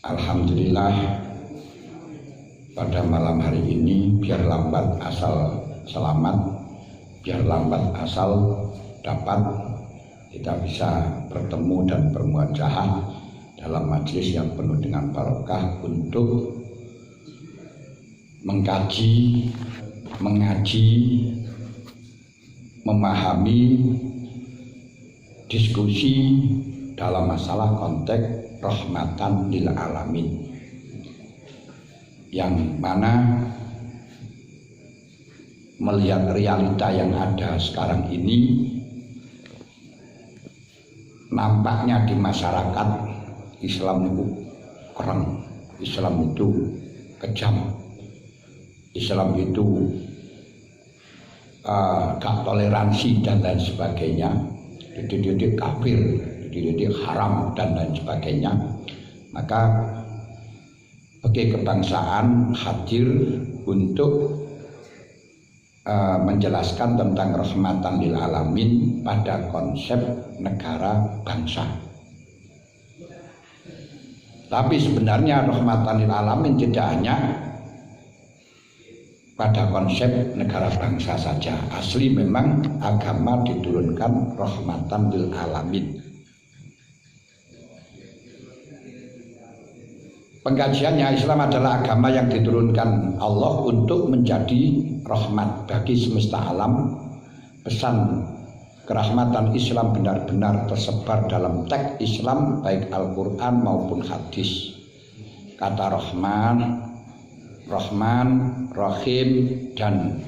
Alhamdulillah, pada malam hari ini biar lambat asal selamat, biar lambat asal dapat kita bisa bertemu dan bermuajahah dalam majelis yang penuh dengan barokah untuk mengkaji, mengaji, memahami, diskusi dalam masalah konteks rahmatan lil alamin, yang mana melihat realita yang ada sekarang ini, nampaknya di masyarakat Islam itu kurang, Islam itu kejam, Islam itu gak toleransi dan lain sebagainya, dididik kafir, dididik haram dan lain sebagainya. Maka bagi kebangsaan hadir untuk menjelaskan tentang rahmatan lil alamin pada konsep negara bangsa. Tapi sebenarnya rahmatan lil alamin tidak hanya pada konsep negara bangsa saja. Asli memang agama diturunkan rahmatan lil alamin. Pengkajiannya, Islam adalah agama yang diturunkan Allah untuk menjadi rahmat bagi semesta alam. Pesan kerahmatan Islam benar-benar tersebar dalam teks Islam, baik Al-Quran maupun hadis. Kata Rahman, Rahim, dan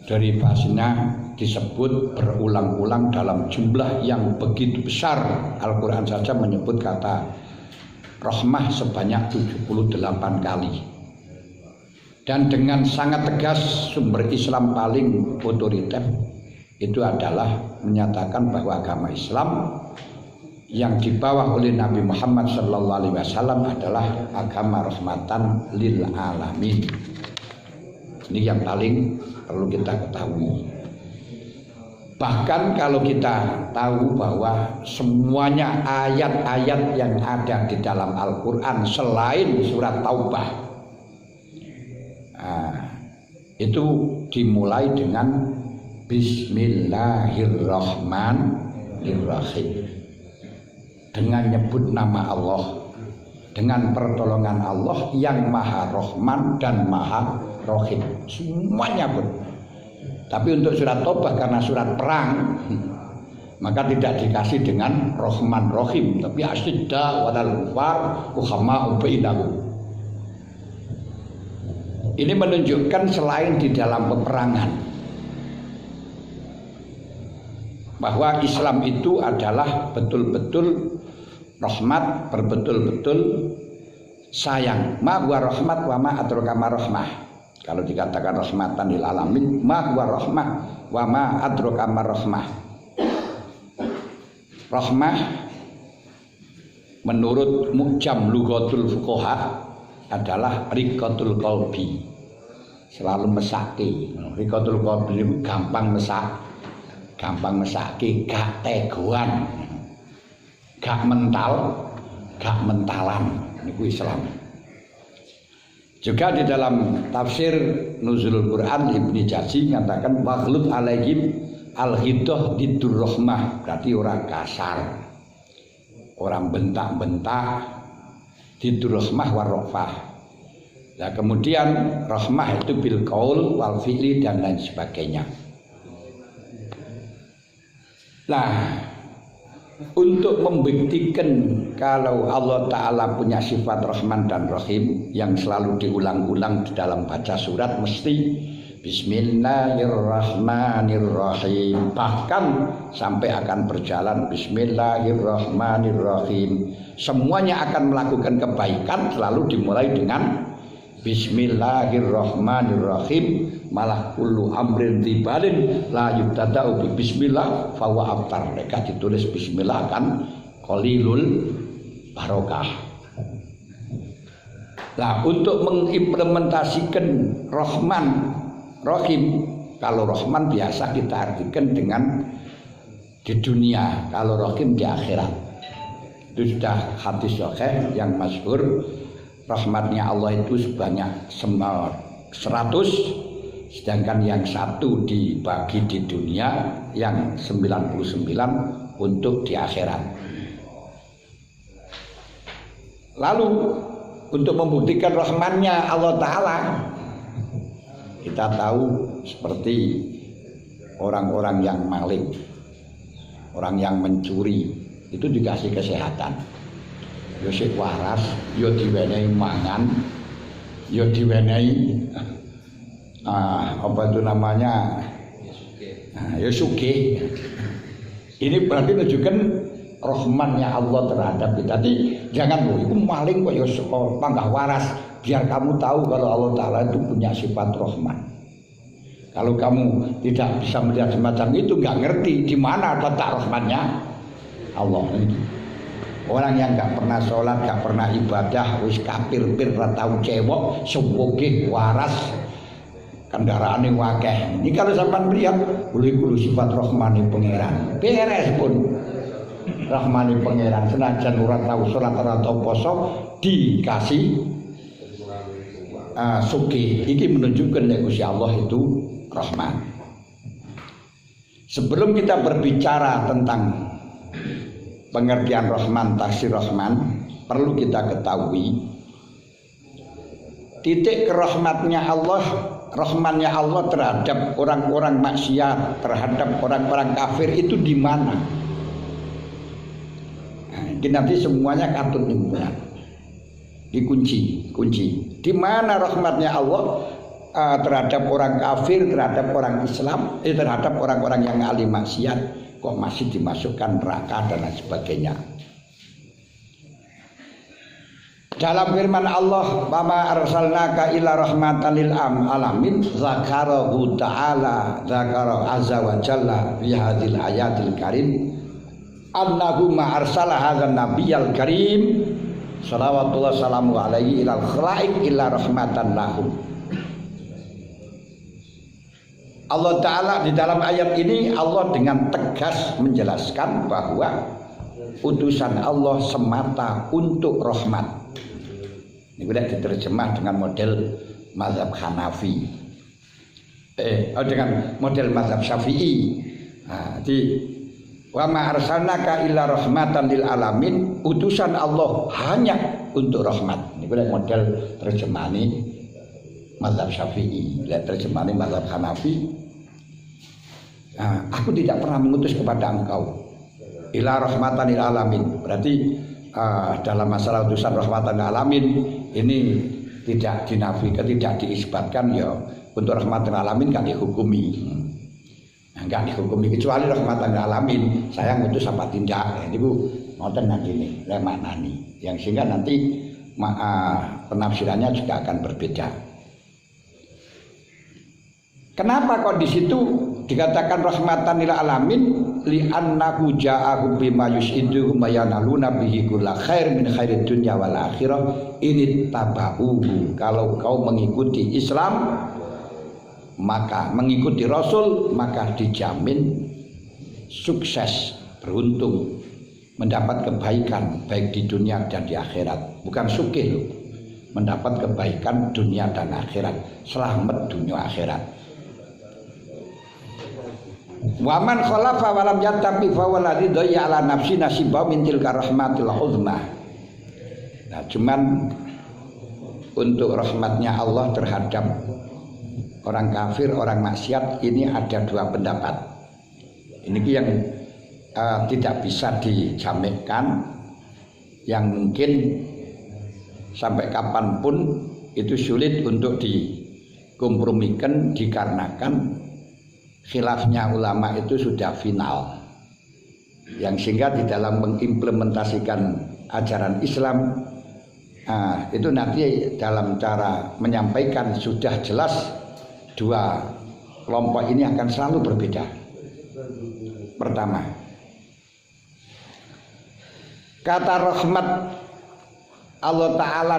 derivasinya disebut berulang-ulang dalam jumlah yang begitu besar. Al-Quran saja menyebut kata rahmah sebanyak 78 kali. Dan dengan sangat tegas sumber Islam paling otoriter itu adalah menyatakan bahwa agama Islam yang dibawa oleh Nabi Muhammad SAW adalah agama rahmatan lil alamin. Ini yang paling perlu kita ketahui. Bahkan kalau kita tahu bahwa semuanya ayat-ayat yang ada di dalam Al-Quran selain surat Taubah, itu dimulai dengan Bismillahirrahmanirrahim, dengan nyebut nama Allah, dengan pertolongan Allah yang Maha Rahman dan Maha Rahim, semuanya pun. Tapi untuk surat Taubah karena surat perang, maka tidak dikasih dengan Rahman Rahim, tapi asyidda walal kufar ruhama'u bainahum. Ini menunjukkan selain di dalam peperangan, bahwa Islam itu adalah betul-betul rahmat, berbetul-betul sayang. Ma huwa rahmat wa ma adraka ma rahmah. Kalau dikatakan rahmatan lil alamin, ma huwa rahmah wa ma adraka ma rahmah. Rahmah menurut Mu'jam Lughatul Fuqaha adalah riqatul qalbi, selalu mesake. Riqatul qalbi gampang mesake, gak tegoan, gak mental, gak mentalan. Niku Islam. Juga di dalam tafsir Nuzulul Quran Ibnu Jazzi mengatakan waghlub alaihim al-hidah didur rahmah, berarti orang kasar, orang bentak-bentak, didur rahmah warrafah. Nah, kemudian rahmah itu bil qaul wal fi'li dan lain sebagainya. Nah, untuk membuktikan kalau Allah Ta'ala punya sifat Rahman dan Rahim yang selalu diulang-ulang di dalam baca surat, mesti Bismillahirrahmanirrahim, bahkan sampai akan berjalan Bismillahirrahmanirrahim. Semuanya akan melakukan kebaikan selalu dimulai dengan Bismillahirrahmanirrahim. Malah kullu amrin tibalin la yubtada'u bi bismillah fa huwa abtar. Mereka ditulis bismillah kan qalilul barokah. Nah, untuk mengimplementasikan Rahman Rahim, kalau Rahman biasa kita artikan dengan di dunia, kalau Rahim di akhirat. Itu sudah hadis sahih yang masyhur, rahmatnya Allah itu sebanyak 100, sedangkan yang satu dibagi di dunia, yang 99 untuk di akhirat. Lalu untuk membuktikan rahmatnya Allah Ta'ala, kita tahu seperti orang-orang yang maling, orang yang mencuri, itu dikasih kesehatan. Yo sik waras, yo diwenehi mangan, yo diwenehi apa itu namanya, yo sugih. Ini berarti menunjukkan rahmatnya Allah terhadap kita. Jadi jangan itu maling kok yo panggah waras, biar kamu tahu kalau Allah Ta'ala itu punya sifat rahmat. Kalau kamu tidak bisa melihat semacam itu, nggak ngerti di mana letak rahmatnya Allah ini. Orang yang nggak pernah sholat, nggak pernah ibadah, wis kafir pir ratau cewek, sugih waras, kendaraane wakeh. Ini kalau sampean melihat, boleh kulo sifat rahmani pangeran. Beres pun rahmani pangeran, senajan ora tau sholat, ora tau poso, dikasih sugih. Iki menunjukkan nek Gusti Allah itu rahman. Sebelum kita berbicara tentang pengertian rahman, tafsir rahman, perlu kita ketahui titik kerahmatnya Allah, rahmannya Allah terhadap orang-orang maksiat, terhadap orang-orang kafir itu di mana? Nah, ini nanti semuanya katut nimbulan, dikunci. Di mana rahmatnya Allah terhadap orang kafir, terhadap orang Islam, terhadap orang-orang yang ahli maksiat, kok masih dimasukkan neraka dan lain sebagainya. Dalam firman Allah, "Wa ma arsalnaka illa rahmatan lil alamin," zakarahu ta'ala, zakara azza wa jalla fi hadhil ayatil karim, annahu ma arsala hadzal nabiyyal karim salawatullah salamu alaihi ilal khalaiq illa rahmatan lahum. Allah Ta'ala di dalam ayat ini, Allah dengan tegas menjelaskan bahwa utusan Allah semata untuk rahmat. Ini sudah diterjemah dengan model mazhab Hanafi, dengan model mazhab Syafi'i. Nah, di wa ma arsalnaka illa rahmatan lil alamin, utusan Allah hanya untuk rahmat. Ini sudah model terjemahan ini mazhab Syafi'i. Lihat terjemahan mazhab Hanafi. Aku tidak pernah mengutus kepada engkau ila rahmatan lil alamin. Berarti dalam masalah utusan rahmatan lil alamin ini tidak dinafikan, tidak diisbatkan ya. Untuk rahmatan lil alamin kan dihukumi. Enggak dihukumi kecuali rahmatan lil alamin. Saya ngutus apa tindak. Ini Bu ngoten nanti nih, maknani. Yang sehingga nanti penafsirannya juga akan berbeda. Kenapa kok di situ dikatakan rahmatan lil alamin? Li'annahu ja'ahu bima yus'iduhum wa yanaluna bihi kulla khair min khairid dunya wal akhirah in tabauhu. Kalau kau mengikuti Islam, maka mengikuti Rasul, maka dijamin sukses, beruntung, mendapat kebaikan baik di dunia dan di akhirat. Bukan sugih loh, mendapat kebaikan dunia dan akhirat, selamat dunia akhirat. Waman khalafa walam yattaqi fa waladhi dhayya ala nafsi nasiba min tilka rahmatil uzma. Nah, cuman untuk rahmatnya Allah terhadap orang kafir, orang maksiat ini ada dua pendapat. Ini yang tidak bisa dijamakkan, yang mungkin sampai kapanpun itu sulit untuk dikompromikan dikarenakan khilafnya ulama itu sudah final, yang sehingga di dalam mengimplementasikan ajaran Islam itu nanti dalam cara menyampaikan sudah jelas dua kelompok ini akan selalu berbeda. Pertama, kata rahmat Allah Ta'ala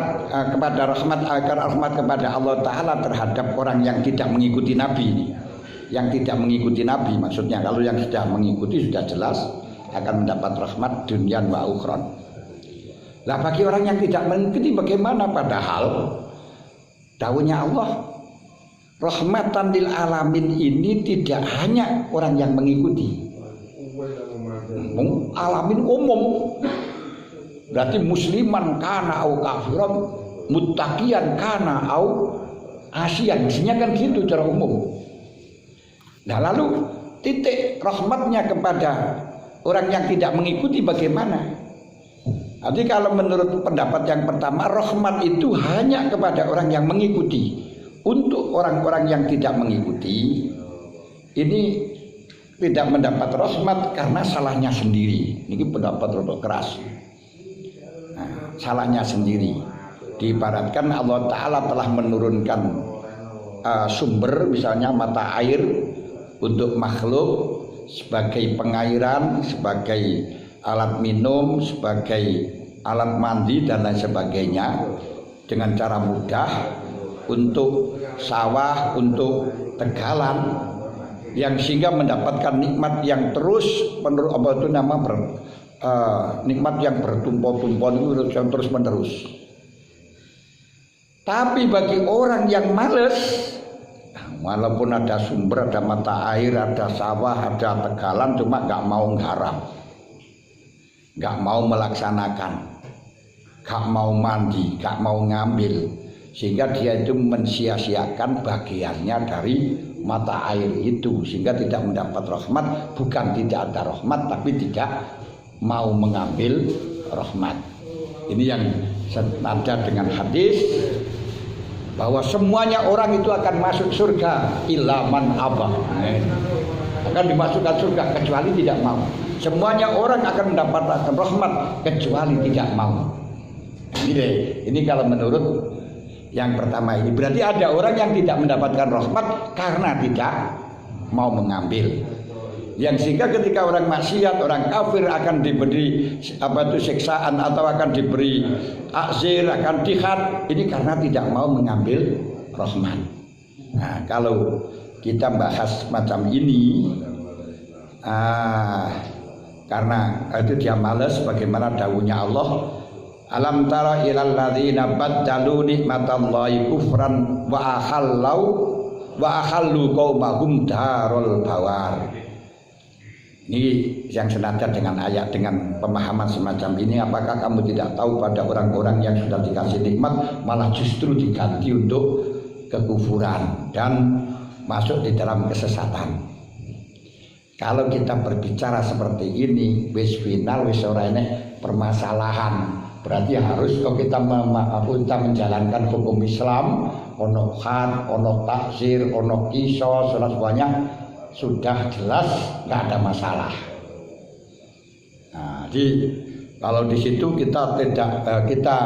kepada rahmat kepada Allah Ta'ala terhadap orang yang tidak mengikuti Nabi ini. Yang tidak mengikuti Nabi maksudnya, kalau yang sudah mengikuti sudah jelas akan mendapat rahmat dunia wa ukhron. Lah bagi orang yang tidak mengikuti bagaimana? Padahal dawuhnya Allah, rahmatan lil alamin ini tidak hanya orang yang mengikuti. Alamin umum. Berarti musliman kana au kafiran, muttaqiyan kana au asian. Mestinya kan gitu secara umum. Nah lalu titik rahmatnya kepada orang yang tidak mengikuti bagaimana? Jadi kalau menurut pendapat yang pertama, rahmat itu hanya kepada orang yang mengikuti. Untuk orang-orang yang tidak mengikuti, ini tidak mendapat rahmat karena salahnya sendiri. Ini pendapat rodok keras. Nah, salahnya sendiri. Diibaratkan Allah Ta'ala telah menurunkan sumber, misalnya mata air untuk makhluk sebagai pengairan, sebagai alat minum, sebagai alat mandi dan lain sebagainya, dengan cara mudah untuk sawah, untuk tegalan, yang sehingga mendapatkan nikmat yang terus menurut nikmat yang bertumpuk-tumpuk yang terus menerus. Tapi bagi orang yang males, walaupun ada sumber, ada mata air, ada sawah, ada tegalan, cuma nggak mau nggarap, nggak mau melaksanakan, nggak mau mandi, nggak mau ngambil, sehingga dia itu mensia-siakan bagiannya dari mata air itu, sehingga tidak mendapat rahmat. Bukan tidak ada rahmat, tapi tidak mau mengambil rahmat. Ini yang senada dengan hadis bahwa semuanya orang itu akan masuk surga illa man aba, akan dimasukkan surga kecuali tidak mau. Semuanya orang akan mendapatkan rahmat kecuali tidak mau. Ini kalau menurut yang pertama ini, berarti ada orang yang tidak mendapatkan rahmat karena tidak mau mengambil. Yang sehingga ketika orang maksiat, orang kafir akan diberi siksaan atau akan diberi akzir, akan dihad, ini karena tidak mau mengambil rahmat. Nah, kalau kita bahas macam ini, karena itu dia malas, bagaimana dawuhnya Allah, alam tara ilal ladzina baddalu nikmatallahi kufran wa ahallu qaumahum darul bawar. Ini yang senada dengan ayat, dengan pemahaman semacam ini. Apakah kamu tidak tahu pada orang-orang yang sudah dikasih nikmat malah justru diganti untuk kekufuran dan masuk di dalam kesesatan? Kalau kita berbicara seperti ini, wis final, wis ora enek permasalahan. Berarti harus kalau kita menjalankan hukum Islam, ono had, ono taksir, ono kisos, semuanya sudah jelas, nggak ada masalah. Nah, jadi kalau di situ kita tidak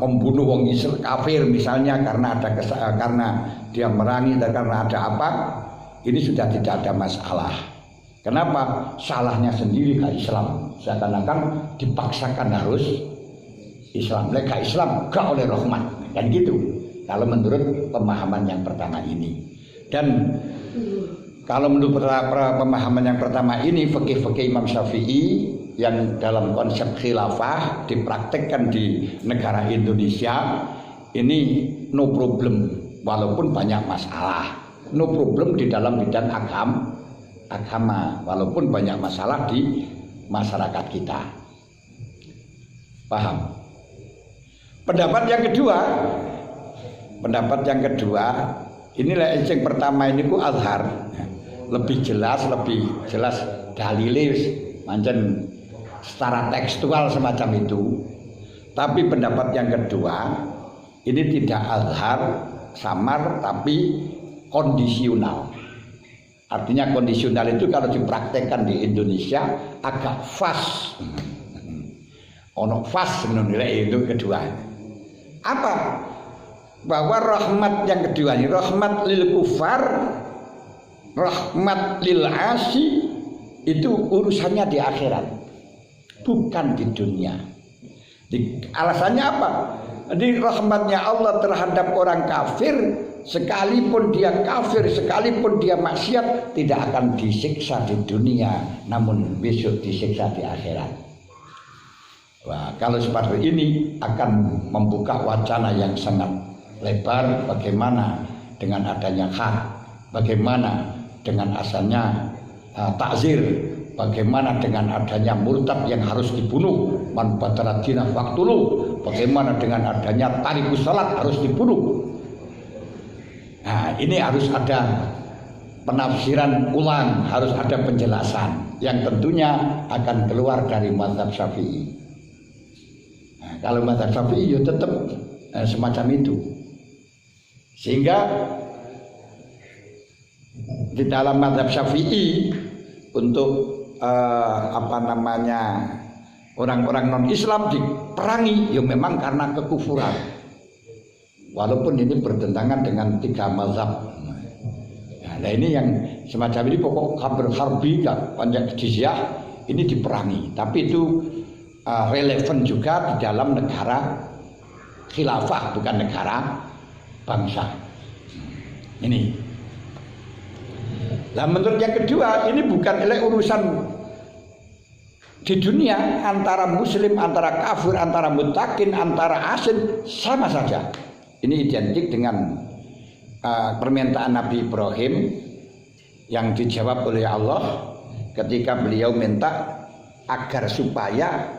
membunuh wong Islam kafir misalnya karena ada karena dia merangi dan karena ada apa, ini sudah tidak ada masalah. Kenapa? Salahnya sendiri ke Islam, seakan-akan dipaksakan harus Islam. Mereka Islam gak oleh rahmat, kan gitu. Kalau menurut pemahaman yang pertama ini. Dan kalau menurut pemahaman yang pertama ini, fikih-fikih Imam Syafi'i yang dalam konsep khilafah dipraktekkan di negara Indonesia ini no problem, walaupun banyak masalah. No problem di dalam bidang agama, walaupun banyak masalah di masyarakat kita. Paham? Pendapat yang kedua, inilah yang pertama ini ku azhar, lebih jelas dalile mancen secara tekstual semacam itu. Tapi pendapat yang kedua ini tidak azhar samar tapi kondisional. Artinya kondisional itu kalau dipraktekkan di Indonesia agak fas. Ono fas menilai itu kedua. Apa? Bahwa rahmat yang kedua ini, rahmat lil kufar, rahmat lil asi, itu urusannya di akhirat, bukan di dunia. Alasannya apa? Di rahmatnya Allah terhadap orang kafir, sekalipun dia kafir, sekalipun dia maksiat, tidak akan disiksa di dunia, namun besok disiksa di akhirat. Wah, kalau seperti ini akan membuka wacana yang sangat lebar bagaimana dengan adanya hak, bagaimana dengan asalnya takzir, bagaimana dengan adanya murtad yang harus dibunuh, man badala dinah faqtuluh, bagaimana dengan adanya tarikus salat harus dibunuh. Nah, ini harus ada penafsiran ulang, harus ada penjelasan yang tentunya akan keluar dari mazhab Syafi'i. Nah, kalau mazhab Syafi'i ya tetap semacam itu. Sehingga di dalam mazhab Syafi'i untuk orang-orang non-Islam diperangi ya memang karena kekufuran. Walaupun ini bertentangan dengan 3 mazhab. Nah ini yang semacam ini pokok kabar harbi panjang jizyah ini diperangi. Tapi itu relevan juga di dalam negara khilafah, bukan negara bangsa. Ini. Nah menurut yang kedua, ini bukan urusan di dunia antara muslim, antara kafir, antara mutakin, antara asing sama saja. Ini identik dengan permintaan Nabi Ibrahim yang dijawab oleh Allah ketika beliau minta agar supaya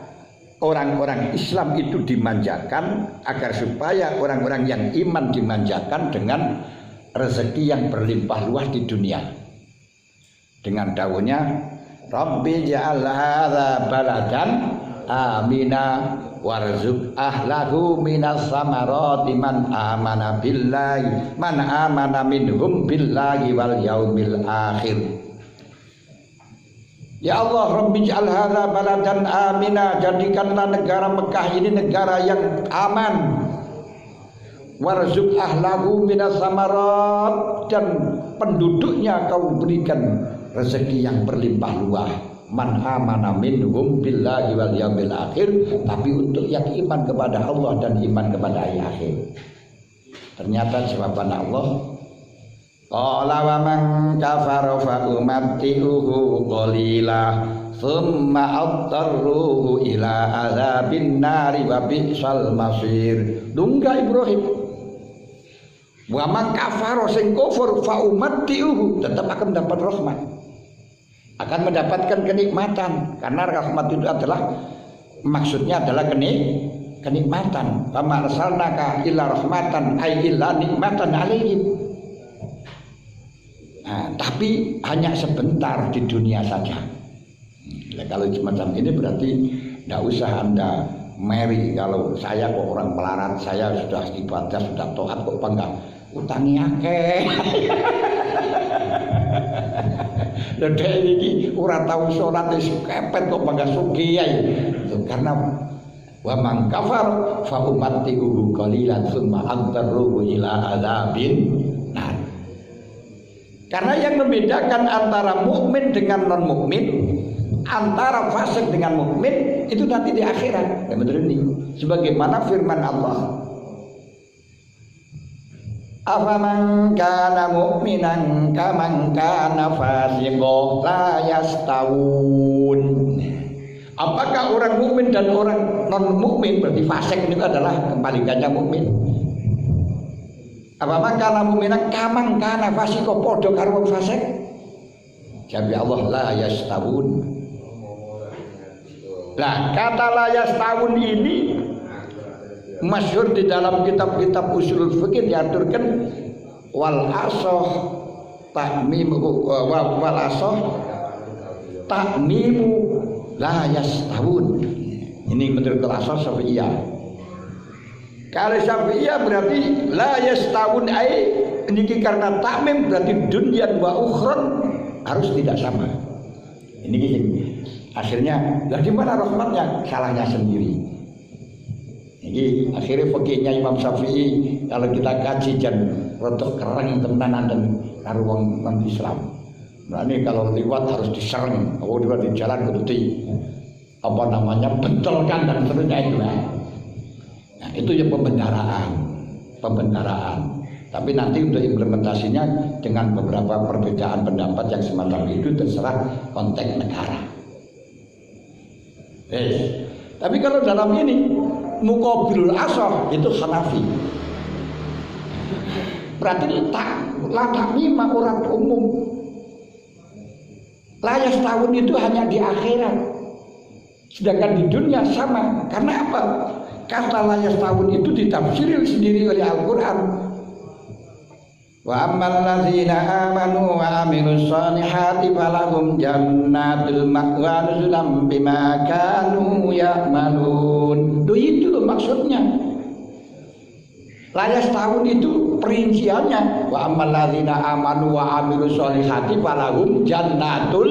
orang-orang Islam itu dimanjakan, agar supaya orang-orang yang iman dimanjakan dengan rezeki yang berlimpah luas di dunia. Dengan dawuhnya Rabbi ja'al hadza baladan amina warzuq ahlahu minas samarati man amana billahi man amana minhum billahi wal yaumil akhir. Ya Allah, Rabbi ja'al hadza baladan amina, jadikanlah negara Mekah ini negara yang aman. Warzuq ahlahu minas samarat, dan penduduknya kau berikan rezeki yang berlimpah luas. Man amana minhum billahi wal yaumil akhir, tapi untuk yang iman kepada Allah dan iman kepada hari akhir. Ternyata jawaban Allah, qala wa man kafara fa umatti'uhu qalila thumma adtarruhu ila adzabin nari wa bi'sal masir. Dungga Ibrahim, wa man kafara sing kufur fa umatti'uhu, tetap akan mendapat rahmat, akan mendapatkan kenikmatan, karena rahmat itu adalah maksudnya adalah kenikmatan. Kama arsalnaka illa rahmatan ay illa nikmatan alaihim. Nah, tapi hanya sebentar di dunia saja. Nah, kalau semacam ini berarti tidak usah Anda meri. Kalau saya kok orang melarat, saya sudah ibadah, sudah taat, kok bangga utangi akeh. Dek iki ora tau salat wis kepet kok bangga sugih ae. Karena wa man kafar fa umatti'uhu qalilan tsumma antaruhu ila adzabin nar. Karena yang membedakan antara mukmin dengan non mukmin, antara fasik dengan mukmin itu nanti di akhirat. Ya betul ini. Sebagaimana firman Allah, afaman kana mu'minan kaman kana fasiqan la yastawun. Apakah orang mukmin dan orang non mukmin, berarti fasik itu adalah kembalikannya mukmin. Afaman kana mu'minan kaman kana fasiqan, padha karo wong fasik. Jawab Allah, la yastawun. Lah kata la yastawun ini masyhur di dalam kitab-kitab usul fikih diaturkan wal asoh takmimu wal asoh takmimu la yastawun. Ini menurut asoh Syafi'iyah. Kalau Syafi'iyah berarti la yastawun ai niki karena takmim berarti dunya wa ukhron harus tidak sama. Ini akhirnya lah di mana rahmatnya? Salahnya sendiri. Ini akhirnya fakihnya Imam Syafi'i kalau kita kaji dan rotok kereng tenanan dan karuang non Islam. Nah ini kalau lewat harus diserang, kalau lewat di jalan berarti apa namanya bentolkan dan seterusnya itu. Nah itu ya pembendaraan. Tapi nanti untuk implementasinya dengan beberapa perbedaan pendapat yang semacam itu terserah konteks negara. Tapi kalau dalam ini muqabilul asah itu Hanafi. Berarti latak mima orang umum. Layas tahun itu hanya di akhirat. Sedangkan di dunia sama. Karena apa? Kata layas tahun itu ditafsir sendiri oleh Al-Quran. Wa ammal ladzina amanu wa amilus solihati falahum jannatul ma'wa nuzulan bima kanu ya'malun. Itu loh maksudnya. Layas tahun itu perinciannya wa ammal ladzina amanu wa amilus solihati falahum jannatul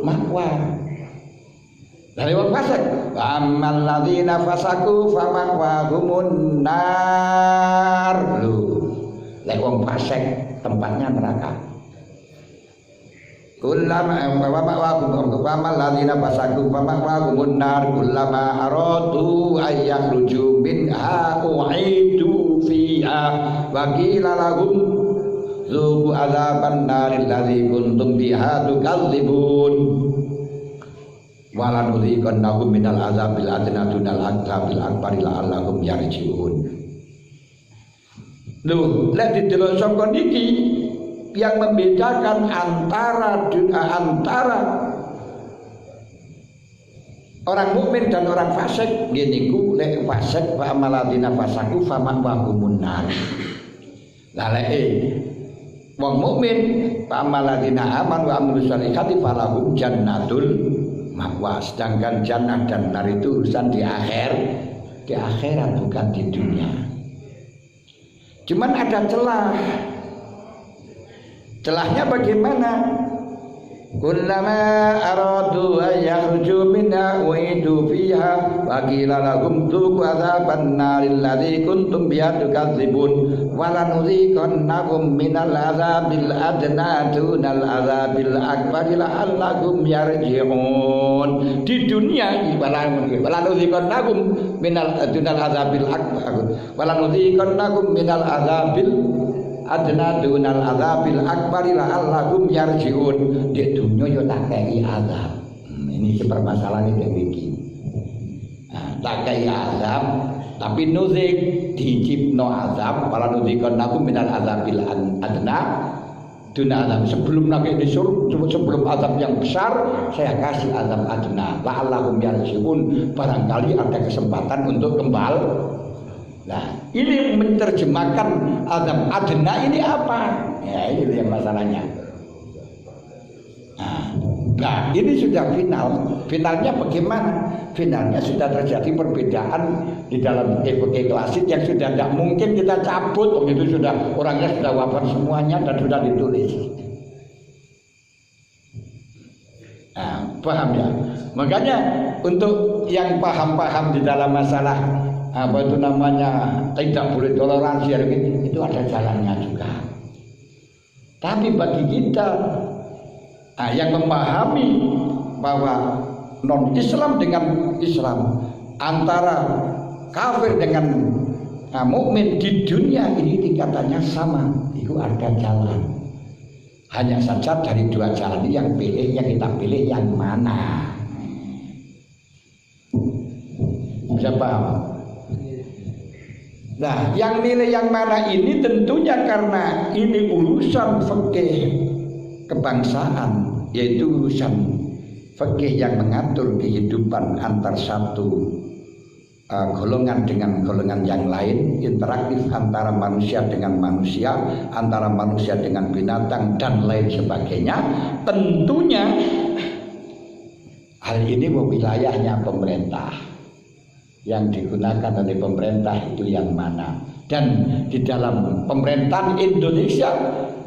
ma'wa. Dari wong fasik, wa ammal ladzina fasaku fama'wahumun nar. Lek wong fasik tempatnya neraka. Kullama wa ladzina fasaku fama'wahumun nar kullama aradu ayyakhruju minha u'idu fiha wa qila lahum dzuqu adzaban naril ladzi kuntum biha tukadzibun. Walanudhiqannahum minal azabil adna dunal azabil akbari la'allahum yarji'un. Lho, lek didelok saka niki yang membedakan antara orang mukmin dan orang fasik ngene iku lek fasik fa amaladina fasaku faman wa humunnar. Lah lek wong mukmin fa amaladina aman wa amilus solihati falahum jannatul ma'wa. Sedangkan jannah dan nar itu urusan di akhirat bukan di dunia. Cuman ada celah. Celahnya bagaimana? Kullama aradu ayyakhruju minha u'idu fiha wa qila lahum dzuqu adzaban naril ladzi kuntum biha tukadzibun wa lanudhiqannahum minal azabil adna dunal azabil akbari la'allahum yarji'un. Di dunia walanudhiqannahum minal dunal azabil akbar wa lanudhiqannahum minal azabil adna dunal azabil akbari la'allahum yarji'un. Di dunia yo tak kei azab. Ini permasalahan yang begini. Tak kei azab tapi nuzik dicipno azab para nuzikannakum minal azabil adna dunal azab. Sebelum nanti disuruh sebelum azab yang besar saya kasih azab adna la'allahum yarji'un. Barangkali ada kesempatan untuk kembali. Nah, ini menerjemahkan azab adna ini apa? Ya, ini yang masalahnya. Nah, ini sudah final. Finalnya bagaimana? Finalnya sudah terjadi perbedaan di dalam fikih klasik yang sudah tidak mungkin kita cabut. Itu sudah orangnya sudah wafat semuanya dan sudah ditulis. Nah, paham ya? Makanya untuk yang paham-paham di dalam masalah apa itu namanya tidak boleh toleransi itu ada jalannya juga. Tapi bagi kita yang memahami bahwa non Islam dengan Islam, antara kafir dengan mukmin di dunia ini tingkatannya sama, itu ada jalan. Hanya saja dari dua jalan ini yang kita pilih yang mana? Bisa paham? Nah, yang milih yang mana ini tentunya karena ini urusan fikih kebangsaan, yaitu urusan fikih yang mengatur kehidupan antar satu golongan dengan golongan yang lain, interaktif antara manusia dengan manusia, antara manusia dengan binatang dan lain sebagainya. Tentunya hal ini wilayahnya pemerintah. Yang digunakan oleh pemerintah itu yang mana? Dan di dalam pemerintahan Indonesia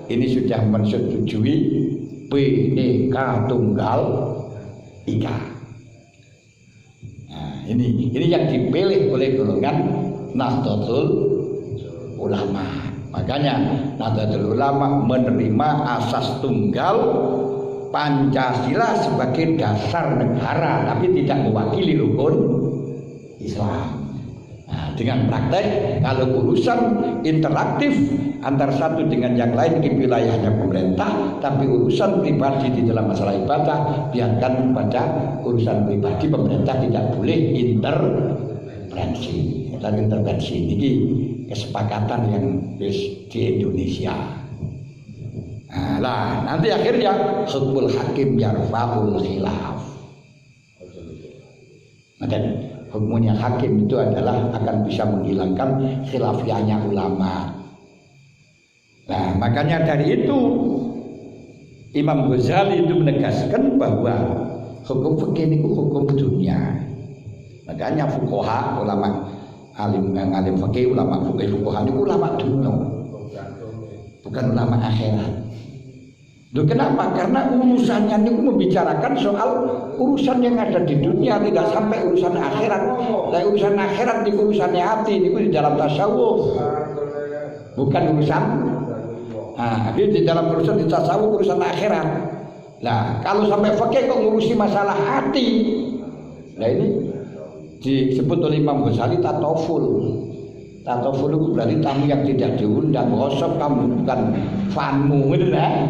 ini sudah menyetujui Bhinneka Tunggal Ika. Nah, ini yang dipilih oleh golongan Nahdlatul Ulama. Makanya Nahdlatul Ulama menerima asas tunggal Pancasila sebagai dasar negara, tapi tidak mewakili rukun Islam. Nah, dengan praktek. Kalau urusan interaktif antar satu dengan yang lain di wilayahnya pemerintah, tapi urusan pribadi di dalam masalah ibadah biarkan pada urusan pribadi. Pemerintah tidak boleh intervensi. Dan intervensi ini kesepakatan yang di Indonesia. Nah, nanti akhirnya hukmul hakim yarfa'ul khilaf. Dan hukumnya hakim itu adalah akan bisa menghilangkan khilafiyahnya ulama. Nah, makanya dari itu Imam Ghazali itu menegaskan bahwa hukum fikih itu hukum dunia. Makanya fuqaha, ulama alim fikih, ulama fikih fuqaha itu ulama dunia, bukan ulama akhirat. Loh, kenapa? Karena urusannya itu membicarakan soal urusan yang ada di dunia, tidak sampai urusan akhirat. Nah, urusan akhirat di urusannya hati, itu di dalam tasawuf, bukan urusan. Nah, di dalam urusan di tasawuf urusan akhirat. Nah, kalau sampai fikih kok ngurusi masalah hati, nah ini disebut oleh Imam Ghazali tatoful. Tatoful itu berarti tamu yang tidak diundang, gosok kamu bukan fanmu, gitu lah.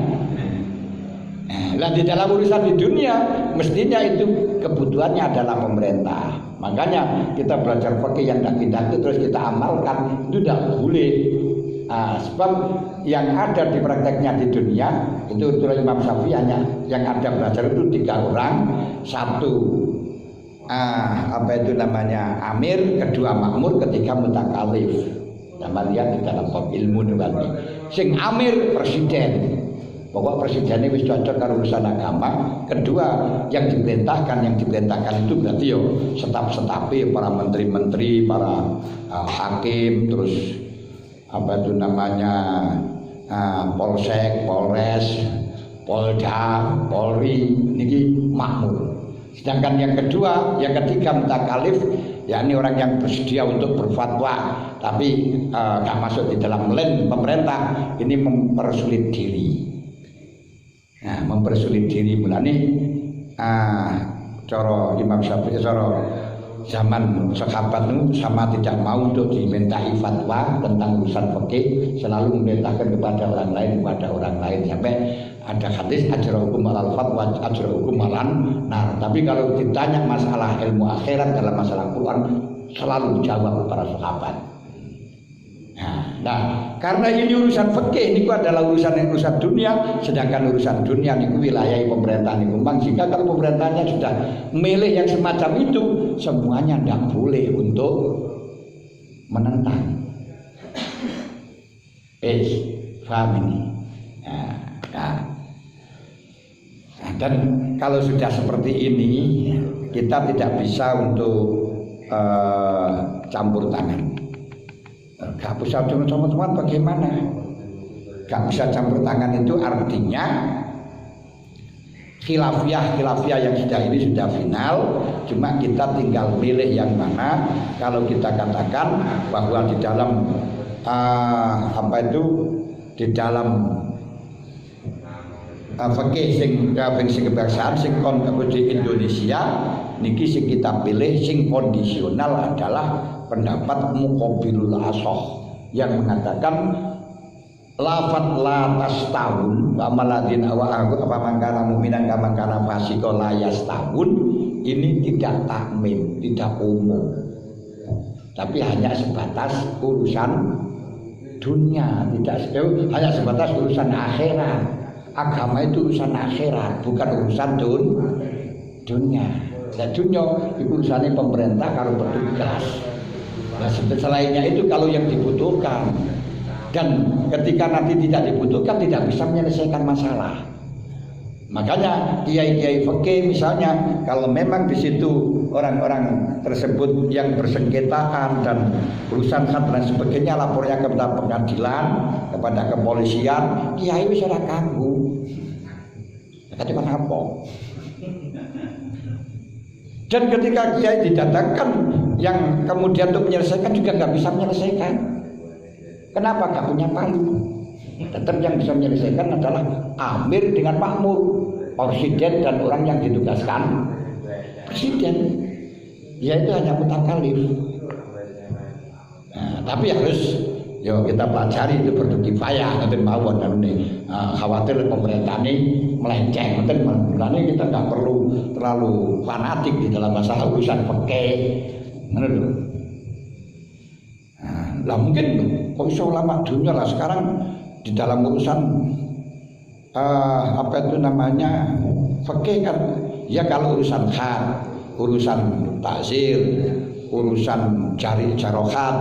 Nah, di dalam urusan di dunia mestinya itu kebutuhannya adalah pemerintah. Makanya kita belajar fikih yang tidak terus kita amalkan itu tidak boleh. Sebab yang ada di prakteknya di dunia itu Imam Syafi'i hanya yang ada belajar itu 3 orang, satu apa itu namanya amir, kedua makmur, ketiga mutakalif. Nama lihat di dalam bab ilmu nanti. Sing amir presiden. Pokok presiden ini wis cocok karo urusan agama. Kedua yang diperintahkan itu berarti yo staf-stafe, para menteri-menteri, para hakim, terus apa itu namanya polsek, polres, polda, polri, niki makmur. Sedangkan yang ketiga mutakalif, yakni orang yang bersedia untuk berfatwa tapi nggak masuk di dalam lem pemerintah, ini mempersulit diri. Nah, mempersulit diri mulane cara Imam Syafi'i, cara zaman sahabat itu sama tidak mau untuk dimintai fatwa tentang urusan fikih, selalu memerintahkan kepada orang lain sampai ada hadis ajrukum alal fatwa ajrukum alan nar. Tapi kalau ditanya masalah ilmu akhirat dalam masalah Quran selalu jawab para sahabat. Nah, karena ini urusan fikih ini adalah urusan dunia, sedangkan urusan dunia ini wilayah pemerintahan ini kumpang. Jika kalau pemerintahnya sudah milih yang semacam itu, semuanya tidak boleh untuk menentang. Paham ini? Dan kalau sudah seperti ini, kita tidak bisa untuk campur tangan. Gak bisa teman-teman bagaimana? Gak bisa campur tangan itu artinya khilafiyah yang sudah final, cuma kita tinggal milih yang mana. Kalau kita katakan bahwa di dalam di dalam fikih sing kebangsaan sing di Indonesia niki sing kita pilih sing kondisional adalah pendapat Muqabilul Asoh yang mengatakan lafaz la tastahun wa maladin wa apa mangkana mu'minan kama kana fasika la yastahun ini tidak takmim, tidak umum, tapi hanya sebatas urusan dunia, tidak hanya sebatas urusan akhirat. Agama itu urusan akhirat, bukan urusan dunia. Dan dunia itu urusannya pemerintah kalau petugas. Nah, selainnya itu kalau yang dibutuhkan, dan ketika nanti tidak dibutuhkan tidak bisa menyelesaikan masalah. Makanya kiai-kiai fikih misalnya kalau memang di situ orang-orang tersebut yang bersengketaan dan urusan hak dan sebagainya lapornya kepada pengadilan, kepada kepolisian, kiai wis ora kanggu. Kata apa? Dan ketika kiai didatangkan yang kemudian untuk menyelesaikan juga nggak bisa menyelesaikan. Kenapa? Nggak punya palu. Tetap yang bisa menyelesaikan adalah amir dengan makmur, presiden dan orang yang ditugaskan presiden. Yaitu hanya mutakalif. Tapi harus kita pelajari itu berkifayah, nanti mawon khawatir pemerintah ini melenceng, nanti mulanya kita nggak perlu terlalu fanatik di dalam masalah urusan fikih, menurut. Lah mungkin kok bisa ulama dunia lah sekarang di dalam urusan apa itu namanya fikih kan, ya kalau urusan had, urusan takzir, urusan jarohat,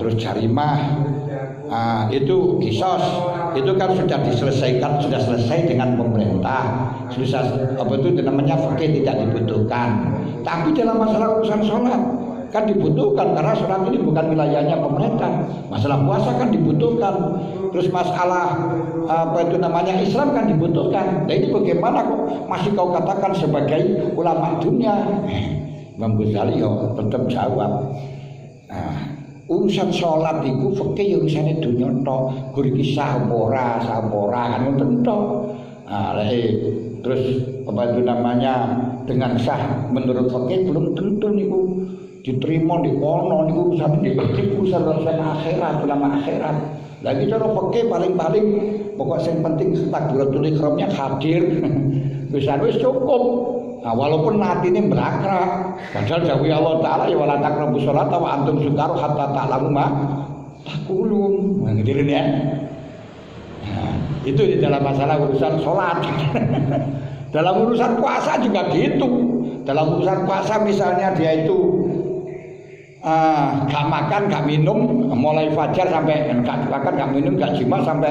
terus jarimah, itu kisos, itu kan sudah diselesaikan, sudah selesai dengan pemerintah, sudah apa itu namanya fikih tidak dibutuhkan. Tapi dalam masalah urusan sholat kan dibutuhkan karena sholat ini bukan wilayahnya pemerintah. Masalah puasa kan dibutuhkan. Terus masalah apa itu namanya Islam kan dibutuhkan. Nah ini bagaimana kok masih kau katakan sebagai ulama dunia? Imam Ghazali tetap jawab. Urusan sholat itu fikih urusannya dunia tok. Guru kisah sampora kan ngoten tok. Terus apa itu namanya dengan sah menurut fikih belum tentu niku diterima di kono niku urusan urusan akhirat, ulama akhirat. Lagi cara fikih paling-paling pokok yang penting takbiratul ihramnya hadir. Wis cukup. Nah, walaupun hati ini berakrak, padahal dawuh Allah Taala ya wala taqrabus sholata wa antum sukaru hatta ta'lamu ma taqulun. Nah, gitu ya. Nah, itu di dalam masalah urusan sholat. Dalam urusan puasa juga gitu. Dalam urusan puasa misalnya dia itu gak makan, gak minum, mulai fajar sampai gak makan, gak minum, gak jima sampai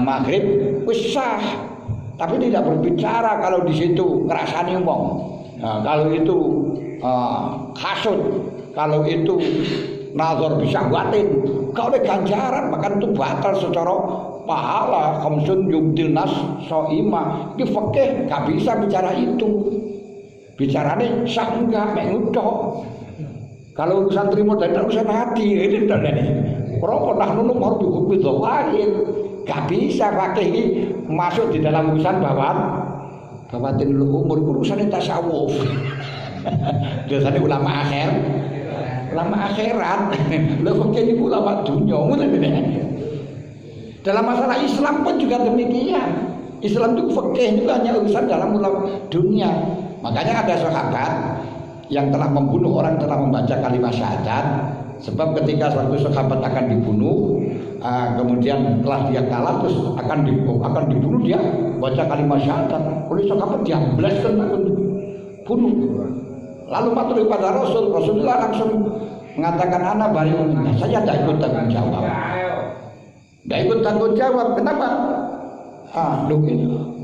maghrib, wis sah. Tapi tidak berbicara kalau di situ kerasani wong. Kalau itu hasud, kalau itu nazar bisa buatin, kalau ada ganjaran bahkan itu batal secara pahala. Khamsun yubdil nas soima. Ini fikih gak bisa bicara itu. Bicaranya sah enggak, mengudok. Kalau urusan terima dan urusan hati ini tidak ada. Kalau pernah nunuk harus dihukumi doain. Gak bisa pakai ini masuk di dalam urusan bawatin umur urusan tasawuf. Biasanya ulama akhirat. Lo pakai ini ulama dunia. Dalam masalah Islam pun juga demikian. Islam itu fikih juga hanya urusan dalam ulama dunia. Makanya ada sahabat yang telah membunuh orang telah membaca kalimat syahadat. Sebab ketika suatu sahabat akan dibunuh, kemudian telah dia kalah terus akan dibunuh, dia baca kalimat syahadat. Oleh sahabat dia blaskan akan dibunuh. Lalu matur kepada Rasulullah langsung mengatakan anak bariun, saya tidak ikut tanggung jawab. Tidak ikut tanggung jawab. Kenapa?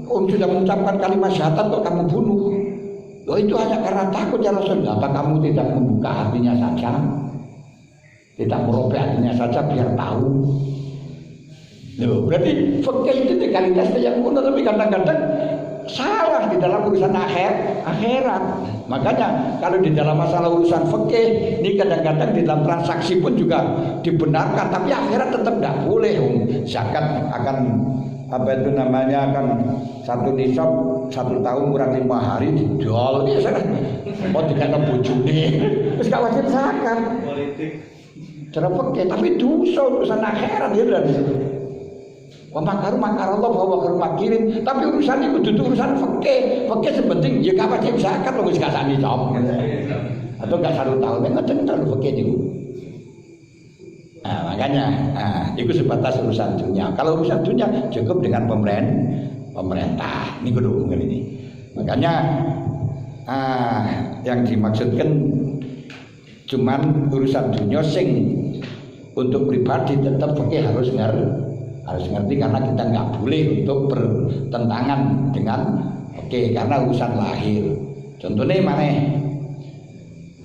Sudah mengucapkan kalimat syahadat kok kamu bunuh? Itu hanya karena takut ya Rasulullah. Apa kamu tidak membuka hatinya saja? Tidak merobek hatinya saja biar tahu. Loh, berarti fikih itu legalitasnya yang benar, tapi kadang-kadang salah di dalam urusan akhirat. Makanya kalau di dalam masalah urusan fikih ini kadang-kadang di dalam transaksi pun juga dibenarkan, tapi akhirat tetap tidak boleh. Zakat akan apa itu namanya akan satu nisab 1 tahun kurang 5 hari didol. Biasa kan mau dikata bojone terus gak wajib zakat. Cara fikih, tapi dosa urusan akhirat ya udah. Wa makaru makarallah bahwa makirin, tapi urusan itu duduk urusan fikih. Fikih sepenting ya gak wajib zakat wis gak sani top. Atau gak 1 tahun ngoten terus fikih niku. Makanya itu sebatas urusan dunia. Kalau urusan dunia cukup dengan pemerintah. Ini kudu ngene ini. Makanya yang dimaksudkan cuman urusan dunia sing untuk pribadi tetap fikih harus ngerti karena kita nggak boleh untuk bertentangan dengan karena urusan lahir. Contohnya mana?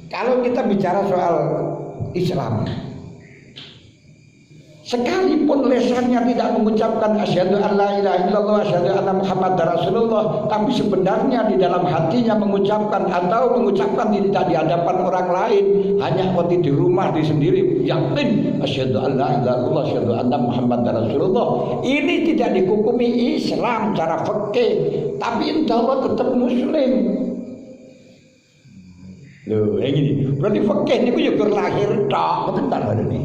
Kalau kita bicara soal Islam, sekalipun lesannya tidak mengucapkan asyhadu an la ilaha illallah asyhadu anna muhammadar rasulullah, tapi sebenarnya di dalam hatinya mengucapkan atau mengucapkan tidak di hadapan orang lain, hanya waktu di rumah di sendiri yakin asyhadu an la ilaha illallah asyhadu anna muhammadar rasulullah, ini tidak dihukumi Islam cara fikih, tapi insya Allah tetap muslim. Lho, ini berarti fikih niku ya gur lahir tok, mboten tak ngerti.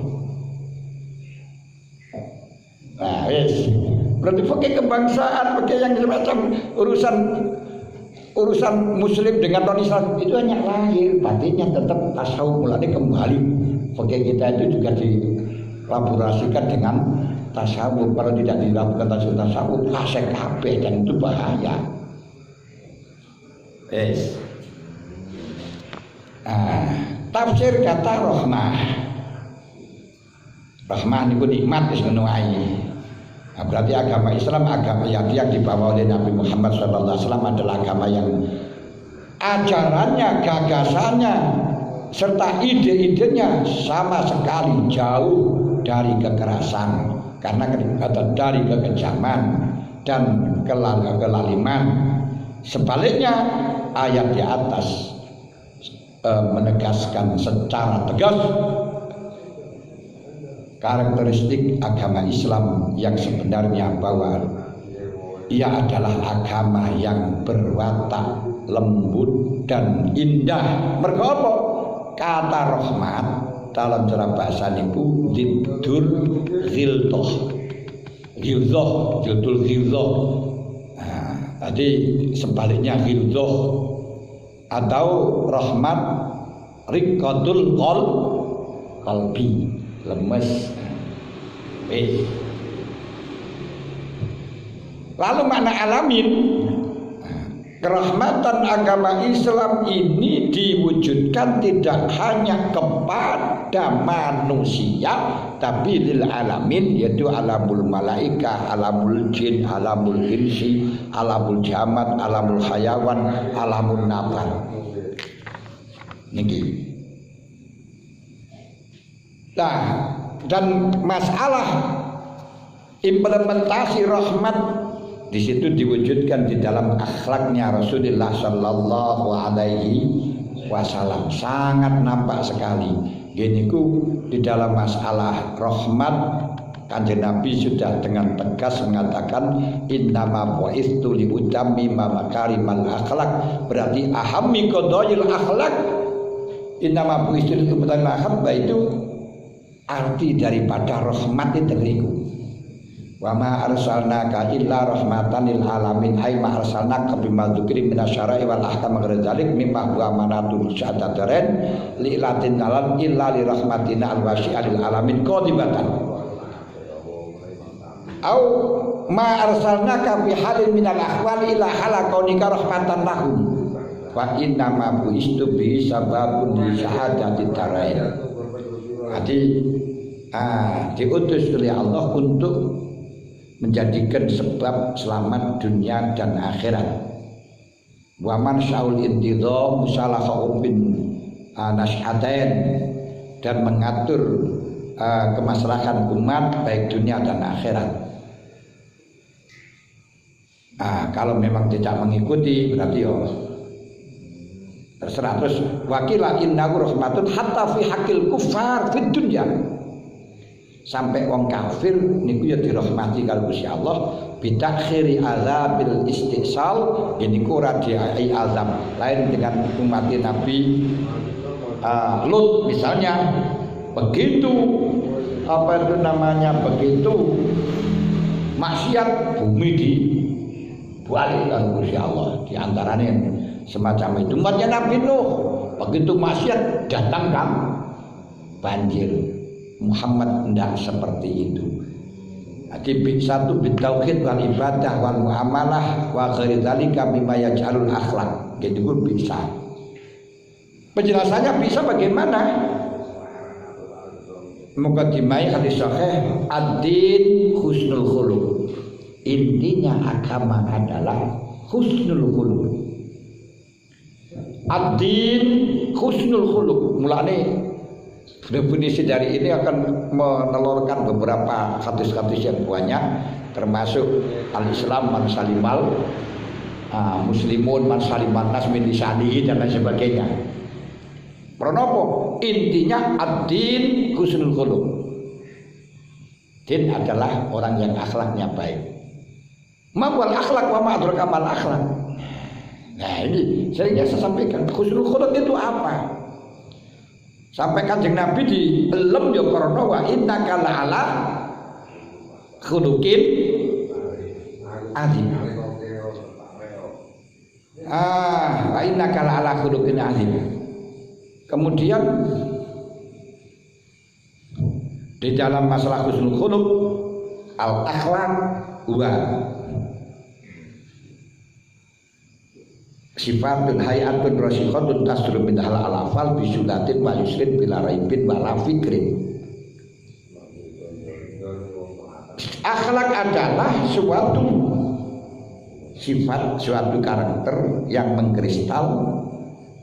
Nah, wis. Berarti fikih kebangsaan, fikih yang semacam urusan muslim dengan non Islam itu hanya lahir, batinnya tetap tasawuf. Mulane kembali fikih kita itu juga dilaborasikan dengan tasawuf. Kalau tidak dilakukan tasawuf fasik kabeh dan itu bahaya. Yes. Tafsir kata rahmah. Rahmah niku nikmat wis ngono ae. Berarti agama Islam, agama yang dibawa oleh Nabi Muhammad SAW adalah agama yang ajarannya, gagasannya, serta ide-idenya sama sekali jauh dari kekerasan, karena dari kekejaman dan kelaliman. Sebaliknya, ayat di atas menegaskan secara tegas karakteristik agama Islam yang sebenarnya, bahwa ia adalah agama yang berwatak lembut dan indah. Mergo apa? Kata rahmat dalam cara bahasa niku ziddul ghilzah. Ziddul ghilzah. Tadi sebaliknya ghilzah atau rahmat riqatul qalbi, lemes. Lalu makna alamin, kerahmatan agama Islam ini diwujudkan tidak hanya kepada manusia, tapi lil alamin, yaitu alamul malaika, alamul jin, alamul insi, alamul jamat, alamul hayawan, alamul nabat. Niki. Nah, dan masalah implementasi rahmat di situ diwujudkan di dalam akhlaknya Rasulullah Sallallahu Alaihi Wasallam, sangat nampak sekali. Gini ku di dalam masalah rahmat, Kanjeng Nabi sudah dengan tegas mengatakan innama bu'istu li utammima makarimal akhlak, berarti ahammi qadail akhlak. Innama bu'istu li utammima akhlak itu arti daripada rahmat itu teriku. Wa ma arsalnaka illa rahmatan lil alamin, ay ma arsalnaka bima dzukri minasyara'i wal ahkam ghadzalik mimma huwa manatul syadadarin li latin alam illa li rahmatina al wasi'il alamin qadibatan. Au ma arsalnaka bi halin minal ahwal illa halaqaunika rahmatan lahum wa inna ma bu'istu bi sababun li syahadati tarain. Jadi diutus oleh Allah untuk menjadikan sebab selamat dunia dan akhirat. Wa man syaul intidham musalaha bin nashatain, dan mengatur kemaslahan umat baik dunia dan akhirat. Kalau memang tidak mengikuti berarti terserah. Terus wakila innahu rahmatun hatta fi hakil kufar fid dunya, sampai wong kafir niku ya dirahmati karo Gusti Allah bitakhiri azabil istisal, ini ora diai azab. Lain dengan umat Nabi Lut misalnya, begitu begitu maksiat bumi dibalik karo Gusti Allah, di antaranya semacam itu. Umatnya Nabi Nuh begitu maksiat datang kan banjir. Muhammad tidak seperti itu. Jadi satu bitauhid wal ibadah wal muamalah wa ghairi dzalika mimma yaj'alul akhlak. Gitu pun bisa. Penjelasannya bisa bagaimana? Muqaddimah hadis sahih ad-din husnul khuluq. Intinya agama adalah husnul khuluq. Ad-din husnul khuluq. Mulane definisi dari ini akan menelurkan beberapa hadis-hadis yang banyak, termasuk al-Islam man salimal muslimun man saliman nas min lisanihi dan lain sebagainya. Pronopo intinya ad-din husnul khuluq. Din adalah orang yang akhlaknya baik. Ma wal akhlak wa ma adraka mal akhlak. Nah ini sehingga saya sampaikan husnul khuluq itu apa? Sampai Kanjeng Nabi di elem ya karena wa innaka la'ala khuluqin azim. Wa innaka la'ala khuluqin azim. Kemudian di dalam masalah husnul khuluq al akhlaq wa sifatun hayatun rasikhatun tasduru min halal alafal bisulatin wa yusrin bila raibin wa la fikrin. Akhlak adalah suatu sifat, suatu karakter yang mengkristal,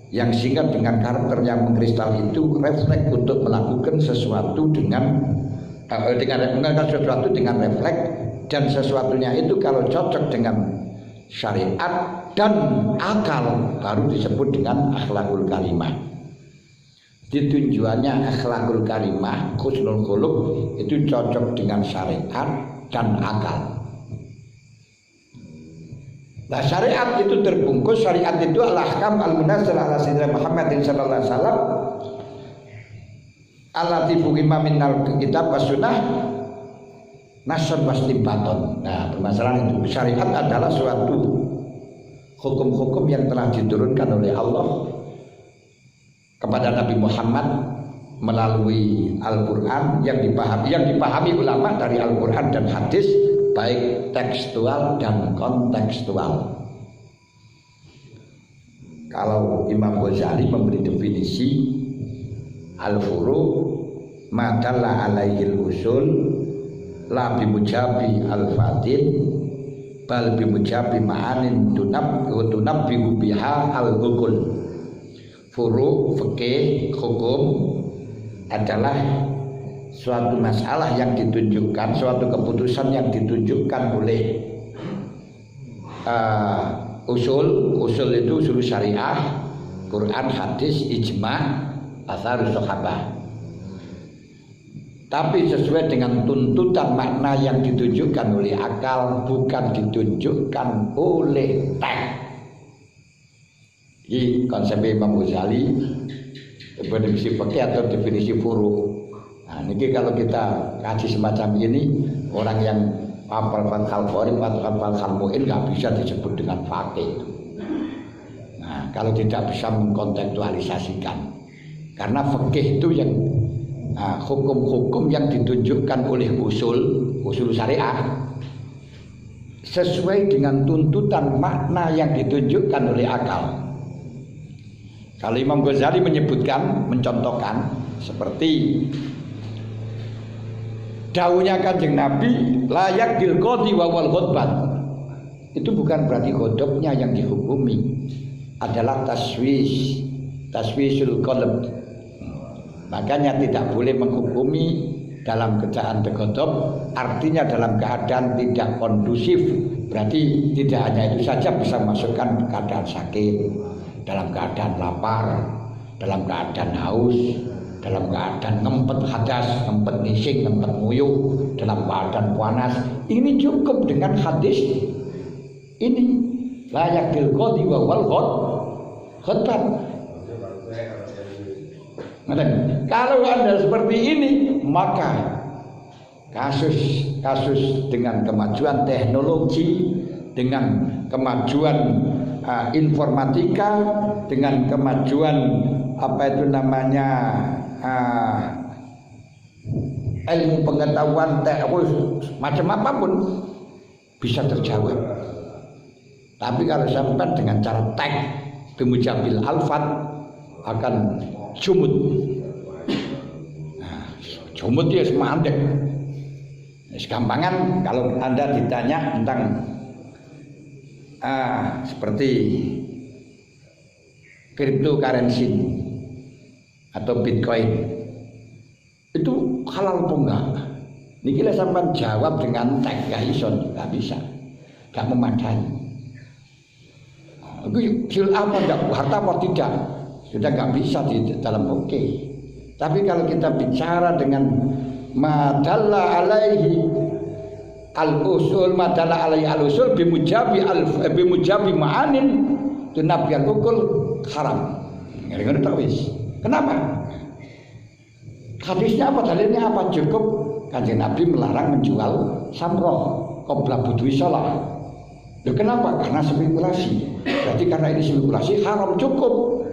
yang sehingga dengan karakter yang mengkristal itu refleks untuk melakukan sesuatu dengan melakukan sesuatu dengan refleks, dan sesuatunya itu kalau cocok dengan syariat dan akal baru disebut dengan akhlakul karimah. Tujuannya akhlakul karimah, husnul khuluq itu cocok dengan syariat dan akal. Nah, syariat itu terbungkus, syariat itu al-ahkam al-munazzal ala sayyidina Muhammadin sallallahu alaihi wasallam allati fuhima minal kitab was sunnah nasan wastimbaton. Nah, permasalahan itu syariat adalah suatu hukum-hukum yang telah diturunkan oleh Allah kepada Nabi Muhammad melalui Al-Quran yang dipahami ulama dari Al-Quran dan hadis, baik tekstual dan kontekstual. Kalau Imam Ghazali memberi definisi al-furu' ma dalla alaihil usul la bimujabi al-fatin bal bimujabi ma'anin tunabbihu biha al-hukul. Furu' fikih hukum adalah suatu masalah yang ditunjukkan, suatu keputusan yang ditunjukkan oleh usul itu usul syariah, Quran, hadis, ijma', atharus sahabah. Tapi sesuai dengan tuntutan makna yang ditunjukkan oleh akal, bukan ditunjukkan oleh teks. Ini konsep Imam Ghazali, definisi fikih atau definisi furu'. Nah, ini kalau kita kaji semacam ini, orang yang hafal fathul qorib atau hafal khalmuin nggak bisa disebut dengan fakih. Nah, kalau tidak bisa mengkontekstualisasikan, karena fikih itu yang hukum-hukum yang ditunjukkan oleh usul syariah sesuai dengan tuntutan makna yang ditunjukkan oleh akal. Kalau Imam Ghazali mencontohkan seperti dawuhnya Kanjeng Nabi layak bil qadhi wa wal khutbah, itu bukan berarti khutbahnya yang dihukumi, adalah taswisul qalb. Makanya tidak boleh menghukumi dalam keadaan tegodop, artinya dalam keadaan tidak kondusif. Berarti tidak hanya itu saja, bisa masukkan keadaan sakit, dalam keadaan lapar, dalam keadaan haus, dalam keadaan ngempet hadas, ngempet nising, ngempet nguyuh, dalam keadaan panas. Ini cukup dengan hadis ini layak bil qadhi wa wal khutbah. Kalau Anda seperti ini, maka kasus dengan kemajuan teknologi, dengan kemajuan informatika, dengan kemajuan ilmu pengetahuan macam apapun bisa terjawab. Tapi kalau sampai dengan cara teks bimujabil alfat akan jumut. Nah, jumut ya semandek. Segampangan kalau Anda ditanya tentang seperti cryptocurrency atau bitcoin, itu halal apa enggak? Niki lah sampean jawab dengan teks gak iso, gak bisa, gak memadai. Itu sil apa enggak, harta apa tidak, sudah gak bisa di dalam oke. Tapi kalau kita bicara dengan madalla alaihi al-usul, madalla alaihi al-usul bimujabi ma'anin, nabiyan ukul haram. Ngene tok wis. Kenapa? Hadisnya apa, dalilnya apa? Cukup Kanjeng Nabi melarang menjual samroh qabla budwi shalah. Loh, kenapa? Karena spekulasi. Berarti karena ini spekulasi haram, cukup.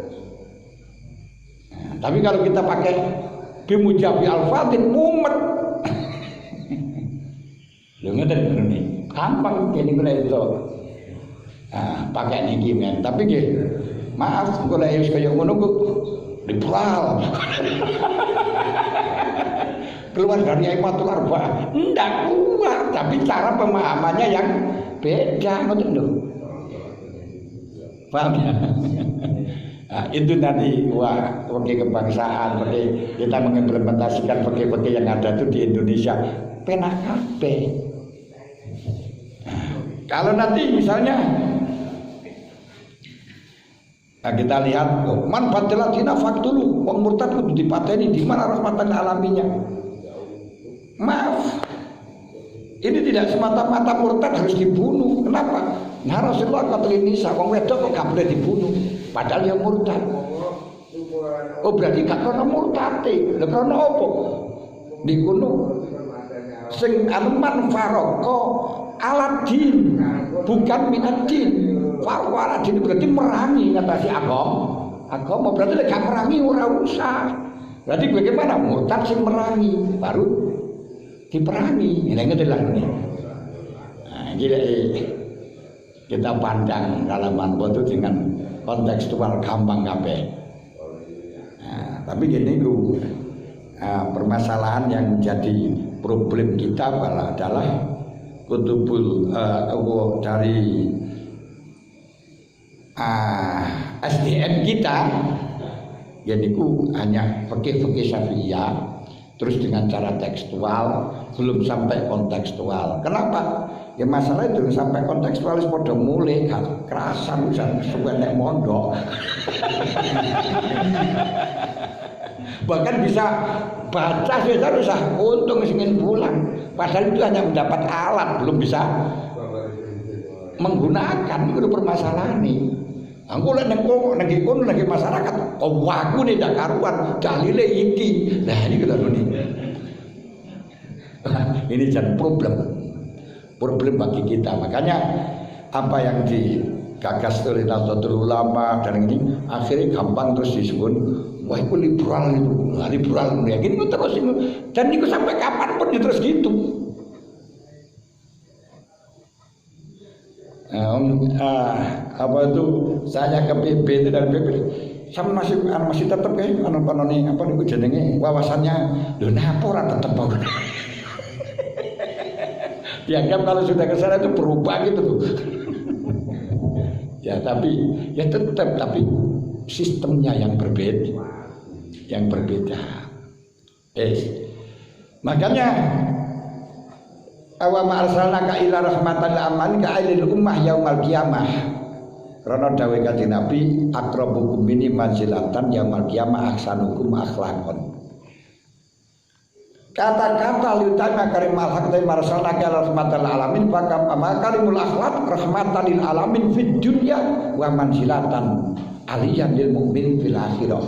Nah, tapi kalau kita pakai bimujabi al-fatin mumet. Lho ngeten ngene. Gampang kene kula itu. Nah, pakai niki men. Tapi nggih, maaf kula wis kaya ngono kok liberal. Keluar dari Aimatul Arba'ah. Enggak keluar, tapi cara pemahamannya yang beda, ngoten lho. Paham ya? Nah, itu nanti wah, pakai kebangsaan, pakai kita mengimplementasikan pakai yang ada itu di Indonesia, penak kabeh. Nah, kalau nanti misalnya kita lihat, oh, man batilatina faktulu, wong murtad kudu dipateni, di mana rahmatan alaminya? Maaf, ini tidak semata-mata murtad harus dibunuh. Kenapa? Nah Rasulullah qatlin nisa, wong wedok kok gak boleh dibunuh, padahal yang murtad. Oh berarti gak krono murtate, lha krono apa? Dikuno sing anuman faroko aladin, bukan minadin. Fawaladin berarti merangi ngatasi agama berarti lek gak merangi ora usah. Berarti bagaimana murtad sing merangi baru diperangi. Ini ngedelah ini. Nah, jadi kita pandang halaman itu dengan kontekstual gampang kabeh. Nah, tapi gini permasalahan yang menjadi problem kita adalah kutubul dari SDM kita, yaitu hanya fikih Syafi'iyah. Terus dengan cara tekstual, belum sampai kontekstual. Kenapa? Ya masalah itu sampai kontekstual sudah mulai kerasan sampai nek mondok. Bahkan bisa baca susah untung ingin pulang. Padahal itu hanya mendapat alat, belum bisa menggunakan. Itu permasalahan nih. Aku lek nang kono lagi masyarakat, kok waku nih ndak karuan, dalile iki. Nah ini kita dulu nih. Ini jadi problem bagi kita. Makanya apa yang digagas oleh Nahdlatul Ulama dan ini akhirnya gampang terus disebut, wah itu liberal itu, nah, liberal ya gini terus itu. Dan itu sampai kapanpun terus gitu. Apa itu saya ke PB itu dan PB sama masih tetap kayak apa niku jenenge wawasannya lho napa ora tetep bangun. Dianggap kalau sudah ke sana itu berubah gitu tuh. Ya tapi ya tetap tapi sistemnya yang berbeda. Makanya wa ma arsalnaka ila rahmatan lil alamin ka ailil ummah yaumal qiyamah. Karena dawuh Kanjeng Nabi aqrabukum minni manzilatan yaumal qiyamah ahsanukum akhlaqan. Kata-kata liutama karimal haq ta arsalnaka ila rahmatan lil alamin fa karimul akhlaq rahmatan lil alamin fid dunya wa manzilatan aliyan lil mukmin fil akhirah.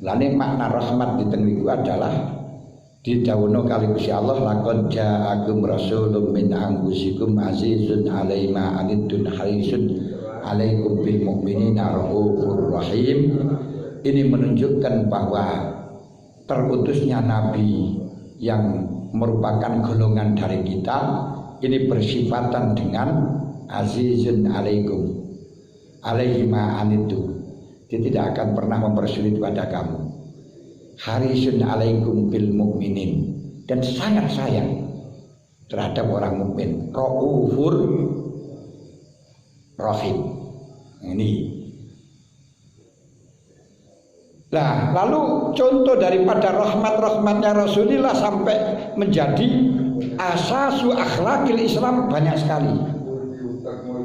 Lane makna rahmat di tengriku adalah didhawuhna kali Gusti Allah laqad ja'akum rasulun min anfusikum azizun 'alaihi ma anittum harisun 'alaikum bil mu'minina raufur rahim. Ini menunjukkan bahwa terutusnya nabi yang merupakan golongan dari kita ini bersifatan dengan azizun 'alaikum 'alaihi ma anittum. Dia tidak akan pernah mempersulit pada kamu. Harisun alaikum bil mukminin dan sangat sayang terhadap orang mukmin. Raufur rahim. Ini. Nah, lalu contoh daripada rahmat-rahmatnya Rasulullah sampai menjadi asasu akhlakil Islam banyak sekali.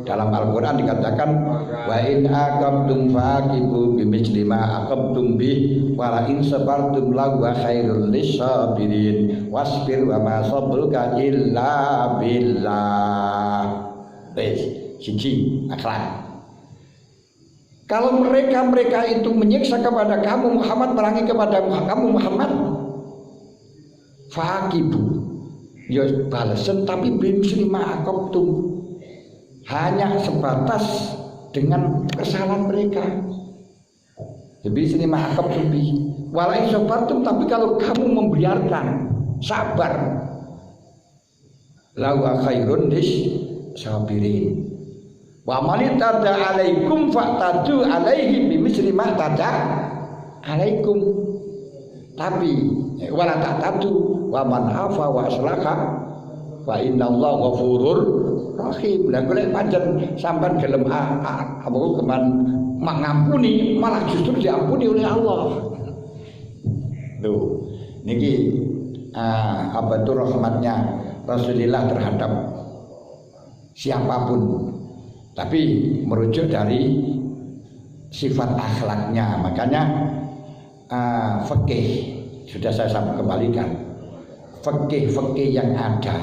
Dalam Al-Quran dikatakan wa in aqamtum faqibu bimithli ma aqamtum bih wa la in sabartum la wa khairul lisabirin wasbir wa ma sabruka illa billah. Siji akhlak. Kalau mereka itu menyiksa kepada kamu Muhammad, merangi kepada kamu Muhammad, faqibu, ya balasan tapi bimsli ma'aqabtum, hanya sebatas dengan kesalahan mereka. Bimsli ma'aqabtum bi. Wala sabartum, tapi kalau kamu membiarkan, sabar, lawa khairun lis sabirin. Wa man tada alaikum fa'tadu alaihi bimisli ma tada alaikum. Tapi wala ta'tadu wa man afa wa aslaha fa innallaha ghafurur rahim. Lah golek pancen sampean gelem apa keman mengampuni, malah justru diampuni oleh Allah. Tuh, niki apa itu rahmatnya Rasulullah terhadap siapapun. Tapi merujuk dari sifat akhlaknya. Makanya fikih sudah saya kembalikan. Fikih yang ada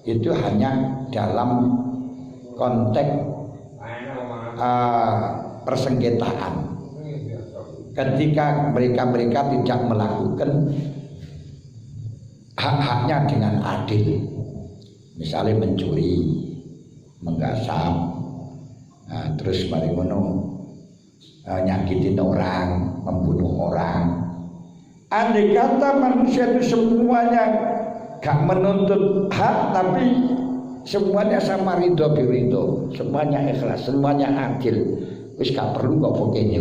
itu hanya dalam konteks persengketaan. Ketika mereka tidak melakukan hak-haknya dengan adil, misalnya mencuri, menggasap, terus mari ngono nyakitin orang, membunuh orang. Andai kata manusia itu semuanya gak menuntut hak, tapi semuanya sama ridho biridho, semuanya ikhlas, semuanya adil, wis gak perlu kok pokoknya.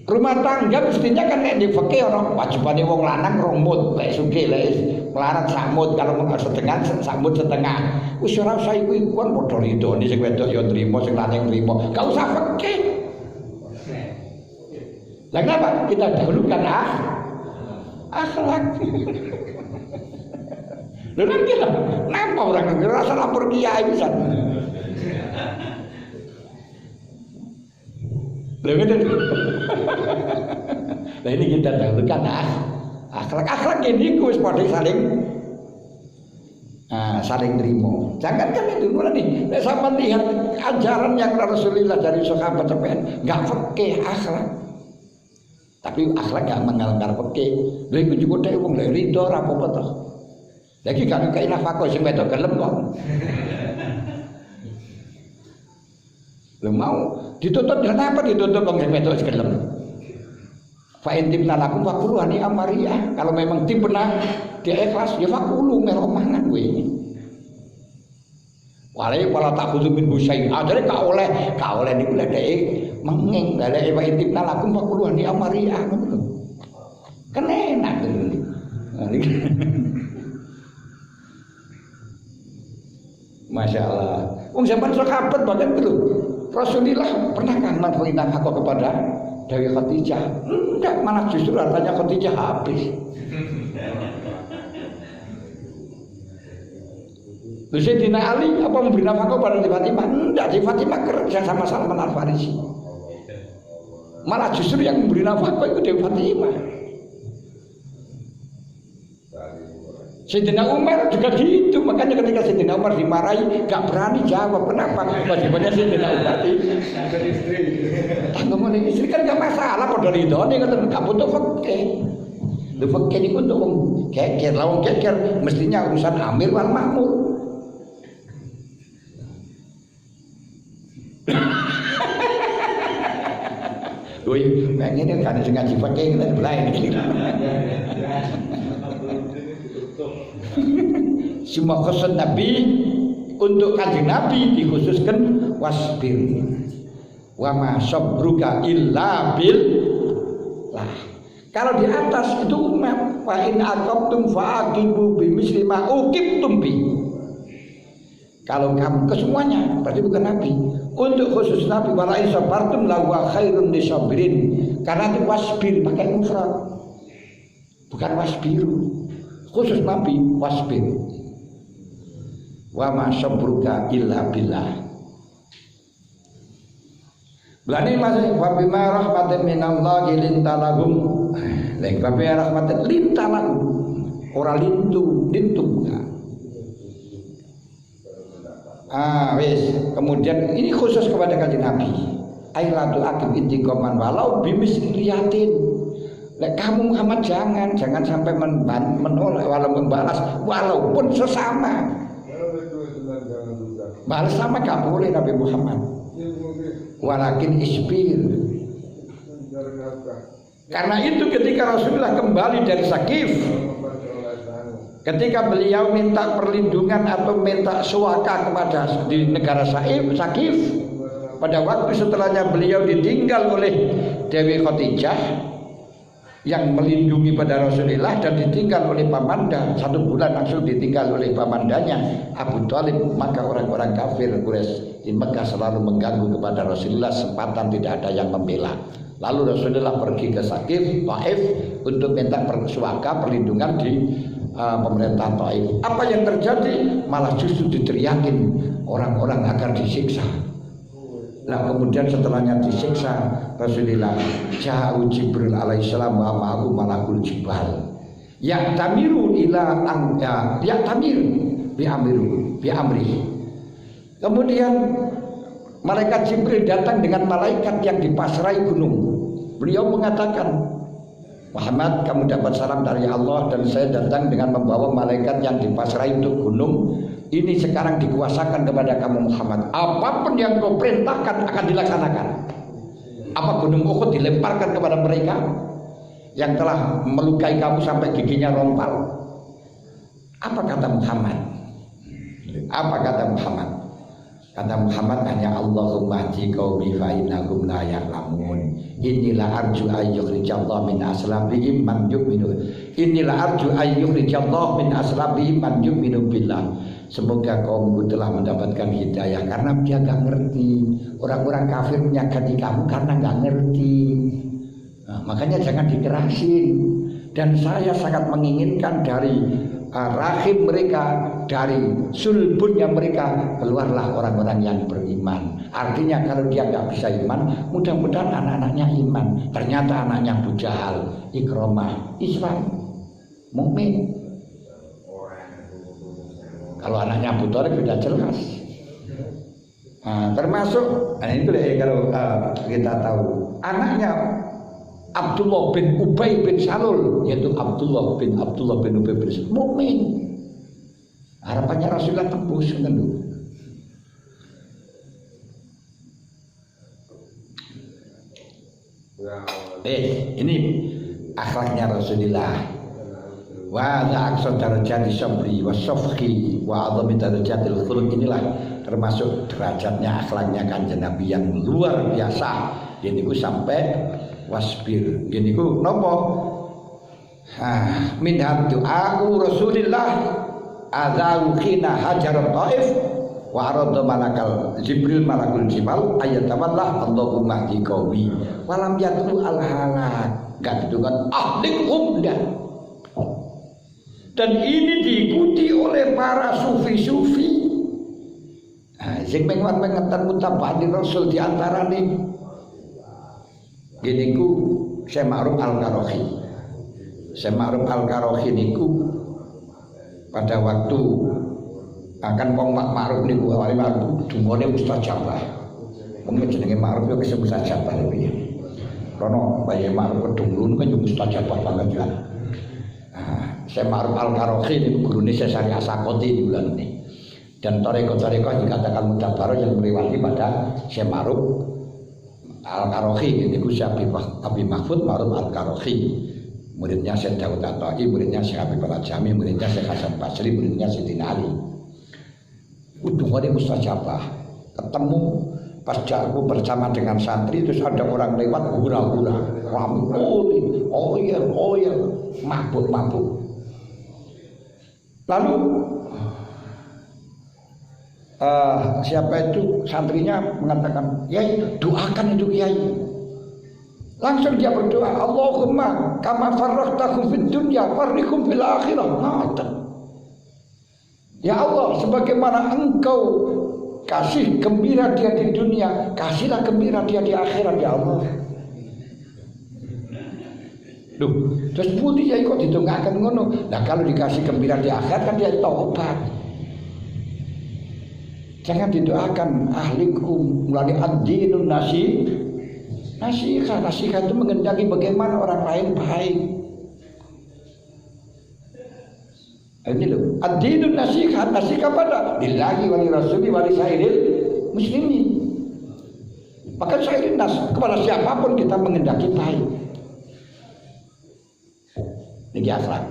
Rumah tangga mestinya kan nek di fikih orang wajibane wong lanang romut, lek sugih lek melarat samut, kalau mau setengah samut setengah. Wis ora usah iku kan padha ridone sing wedok ya nrimo, sing lanang nrimo. Gak usah fikih. Lah kenapa kita dahulukan akhlak? Lha nanti lah, kenapa orang ngerasa lapor kiai bisa? Nah ini kita dahulukan akhlak ini wis padha saling terima. Jangan kan itu nih. Sama lihat ajaran yang Rasulullah dari sahabat sampean enggak fikih akhlak. Tapi akhlak enggak mengalanggar fikih. Lha iku juga dhek wong lek rido ora apa-apa to. Lagi gak kaya nafkah sing wedok gelem kok. Lha mau dituntut kenapa dituntut wong sing wedok gelem? Fa intibna lakum faqulu ani amariyah. Kalau memang tim benar dia ikhlas ya faqulu melo mangan kowe. Walai wala ta'khudhu min husain. Ajare gak oleh niku lek dhek menging lek fa intibna lakum faqulu ani amariyah. Kan enak tuh. Masya Allah. Wong zaman sahabat bahkan dulu Rasulullah pernah kan memberikan hak kepada Dewi Khadijah? Enggak, malah justru hartanya Khadijah habis. Terus Sayyidina Ali apa memberi nafkah pada Fatimah? Enggak, di Fatimah kerja sama Salman Al-Farisi. Malah justru yang memberi nafkah itu Dewi Fatimah. Sayyidina Umar juga gitu, makanya ketika Sayyidina Umar dimarahi gak berani jawab. Kenapa? Wajibnya Sayyidina Umar ngomong istri kan gak masalah, pada ridhone kan gak butuh fikih. Lho fikih niku untuk wong geger, lawang geger mestinya urusan amir wal makmur. Woi, pengen kan sing ngaji fikih kita belai iki. Semua khusus Nabi, untuk kanjeng Nabi dikhususkan wasbir wa ma sabruka illa billah. Kalau di atas itu umum, fa in aqabtum fa'aqibu bimisli ma uqibtum bi. Kalau kamu ke semuanya berarti bukan Nabi. Untuk khusus Nabi wala in sabartum la wa khairun lisabirin. Karena itu wasbir pakai mufrad. Bukan wasbiru. Khusus Nabi wasbir. Wa ma sabruka illa billah. Belani masih wa bima rahmatin minallahi lintalahum. Lek wa bima rahmatin lintalahum. Ora lintu. Wis. Kemudian ini khusus kepada kanjeng Nabi. Ailatu akib intiqaman walau bimisliyatin. Lek kamu Muhammad jangan sampai menolak walau membalas walaupun sesama. Balas sama gak boleh Nabi Muhammad. Walakin isbir. Karena itu ketika Rasulullah kembali dari Sakif, ketika beliau minta perlindungan atau minta suaka kepada di negara Sakif, pada waktu setelahnya beliau ditinggal oleh Dewi Khadijah yang melindungi pada Rasulullah dan ditinggal oleh pamanda 1 bulan langsung ditinggal oleh pamandanya Abu Thalib, maka orang-orang kafir Quraisy di Mekah selalu mengganggu kepada Rasulullah, sempatan tidak ada yang membela. Lalu Rasulullah pergi ke Sakif, Taif untuk minta suaka perlindungan di pemerintahan Taif. Apa yang terjadi? Malah justru diteriakin orang-orang agar disiksa. Nah kemudian setelahnya disiksa Rasulullah ja'u Jibril alaihissalam wa ma'ahu malakul jibal ya'tamiru ila ya'tamir bi amri. Kemudian malaikat Jibril datang dengan malaikat yang dipasrai gunung. Beliau mengatakan, Muhammad, kamu dapat salam dari Allah dan saya datang dengan membawa malaikat yang dipasrai untuk gunung. Ini sekarang dikuasakan kepada kamu Muhammad. Apapun yang kau perintahkan akan dilaksanakan. Apa gunung Uhud dilemparkan kepada mereka yang telah melukai kamu sampai giginya rompal? Apa kata Muhammad? Apa kata Muhammad? Kata Muhammad hanya Allahumma hdi qaumi fa innahum la ya'lamun. Inilah arju ayyukhrijallahu min aslabihim man yu'minu. Inilah arju ayyukhrijallahu min aslabihim man yu'minu billah. Semoga kaumku telah mendapatkan hidayah karena dia gak ngerti. Orang-orang kafir menyakiti kamu karena gak ngerti. Nah, makanya jangan dikerasin. Dan saya sangat menginginkan dari rahim mereka, dari sulbunnya mereka keluarlah orang-orang yang beriman. Artinya kalau dia gak bisa iman, mudah-mudahan anak-anaknya iman. Ternyata anaknya Abu Jahal, Ikramah, Islam, mukmin. Kalau anaknya Abu Thalib sudah jelas. Termasuk ini kalau kita tahu anaknya Abdullah bin Ubay bin Salul, yaitu Abdullah bin Ubay bin Salul, mukmin. Harapannya Rasulullah tembus kan dulu. Ini akhlaknya Rasulullah. Wa aqsa darajati sabri wa safhi wa a'dhami darajatil khuluq. Inilah termasuk derajatnya akhlaknya Kanjeng Nabi yang luar biasa. Niku sampai wasbir. Niku napa? Min du'a'u Rasulillah adzau khina hajar Taif wa arada malakal Jibril malakul jibal ayatawallah Allahumma hdi qaumi wa lam yatlu al halak. Enggak gitu kan ahlikum dah. Dan ini diikuti oleh para sufi-sufi. Sing pengen mutaba'in Rasul di antara nih. Gini ku Syekh Ma'ruf Al-Qarokhi. Syekh Ma'ruf Al-Qarokhi niku pada waktu akan wong Ma'ruf niku awale Ma'ruf dungane mustajabah. Mungkin jenenge Ma'ruf yo kesem mustajabah piye. Rono bae Ma'ruf dungulun kan yo mustajabah banget ya. Syekh Ma'ruf Al-Qarokhi ini gurune Syekh Sari Asakoti di bulan ini. Dan tarekat-tarekat dikatakan mutabaroh yang melewati pada Syekh Ma'ruf Al-Qarokhi. Ini Syekh Abi Mahfud Ma'ruf Al-Qarokhi. Muridnya Syekh Daud At-Ta'i, muridnya Syekh Habib Al-Jami, muridnya Syekh Hasan Basri, muridnya Sayyidina Ali. Udungannya mustajabah. Ketemu pas aku bersama dengan santri, terus ada orang lewat hura-hura, oh iya, mabuk. Lalu siapa itu santrinya mengatakan, Yai, doakan itu Yai. Langsung dia berdoa, Allahumma kama farrahtahum fid dunya farrikhum fil akhirah. Ya Allah, sebagaimana engkau kasih gembira dia di dunia, kasihlah gembira dia di akhirat ya Allah. Loh, terus putih ya kok ditunggakan ngono. Nah kalau dikasih gembira di akhirat kan dia tobat. Jangan didoakan ahlikum melalui ad-dinun nasihat. Nasihat itu mengendaki bagaimana orang lain baik. Ini loh, ad-dinun nasihat pada lillahi wa li rasuli wa li sairil muslimin. Maka sairin nas, kepada siapapun kita mengendaki baik. Ini akhlak.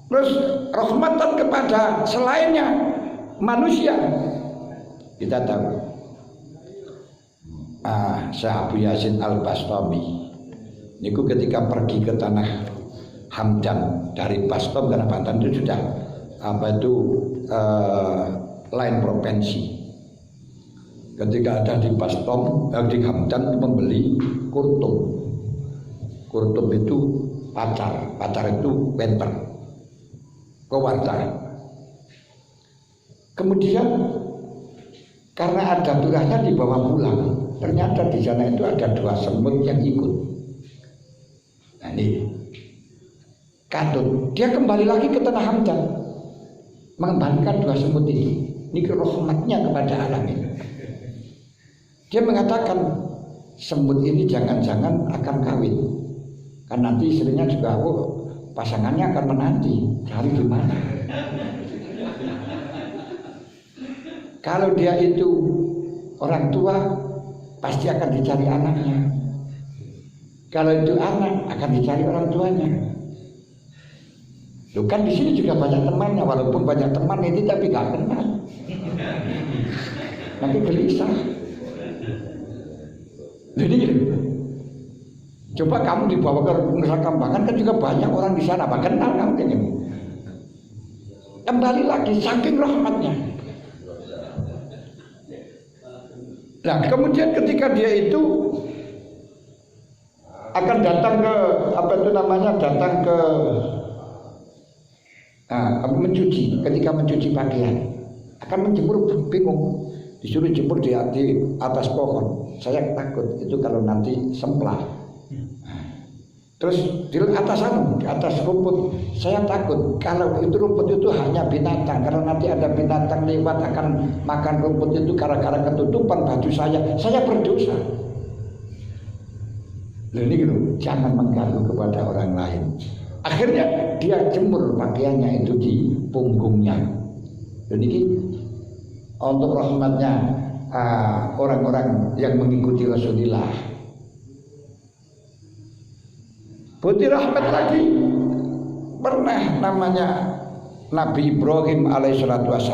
Terus rahmatan kepada selainnya manusia. Kita tahu Syekh Abu Yasin Al-Bastami niku ketika pergi ke tanah Hamdan dari Bastom karena Banten itu sudah lain provinsi. Ketika ada di Bastom, di Hamdan membeli kurtum. Kurtum itu pacar itu wenter, pewarta. Kemudian karena ada turahnya dibawa pulang, ternyata di sana itu ada 2 semut yang ikut. Nah ini kadut, dia kembali lagi ke tanah Hamdan, mengembalikan 2 semut itu. Ini rahmatnya kepada alam ini. Dia mengatakan semut ini jangan-jangan akan kawin, kan nanti istrinya juga pasangannya akan menanti, cari gimana? Kalau dia itu orang tua pasti akan dicari anaknya. Kalau itu anak akan dicari orang tuanya. Loh kan di sini juga banyak temannya, walaupun banyak teman ini tapi gak kenal. Nanti gelisah. Jadi coba kamu dibawa ke Nusa Kambangan kan juga banyak orang di sana, apa kenal kamu ini? Kembali lagi saking rahmatnya. Nah kemudian ketika dia itu akan datang ke datang ke mencuci, ketika mencuci pakaian akan menjemur, bingung, disuruh jemur di atas pohon. Saya takut itu kalau nanti semplah. Terus di atas rumput, saya takut kalau itu rumput itu hanya binatang, kalau nanti ada binatang lewat akan makan rumput itu gara-gara ketutupan baju saya berdosa. Ini gitu, jangan mengganggu kepada orang lain. Akhirnya dia jemur pakaiannya itu di punggungnya. Dan ini untuk rahmatnya orang-orang yang mengikuti Rasulullah. Putih rahmat lagi pernah namanya Nabi Ibrahim alaihissalatu wassalam.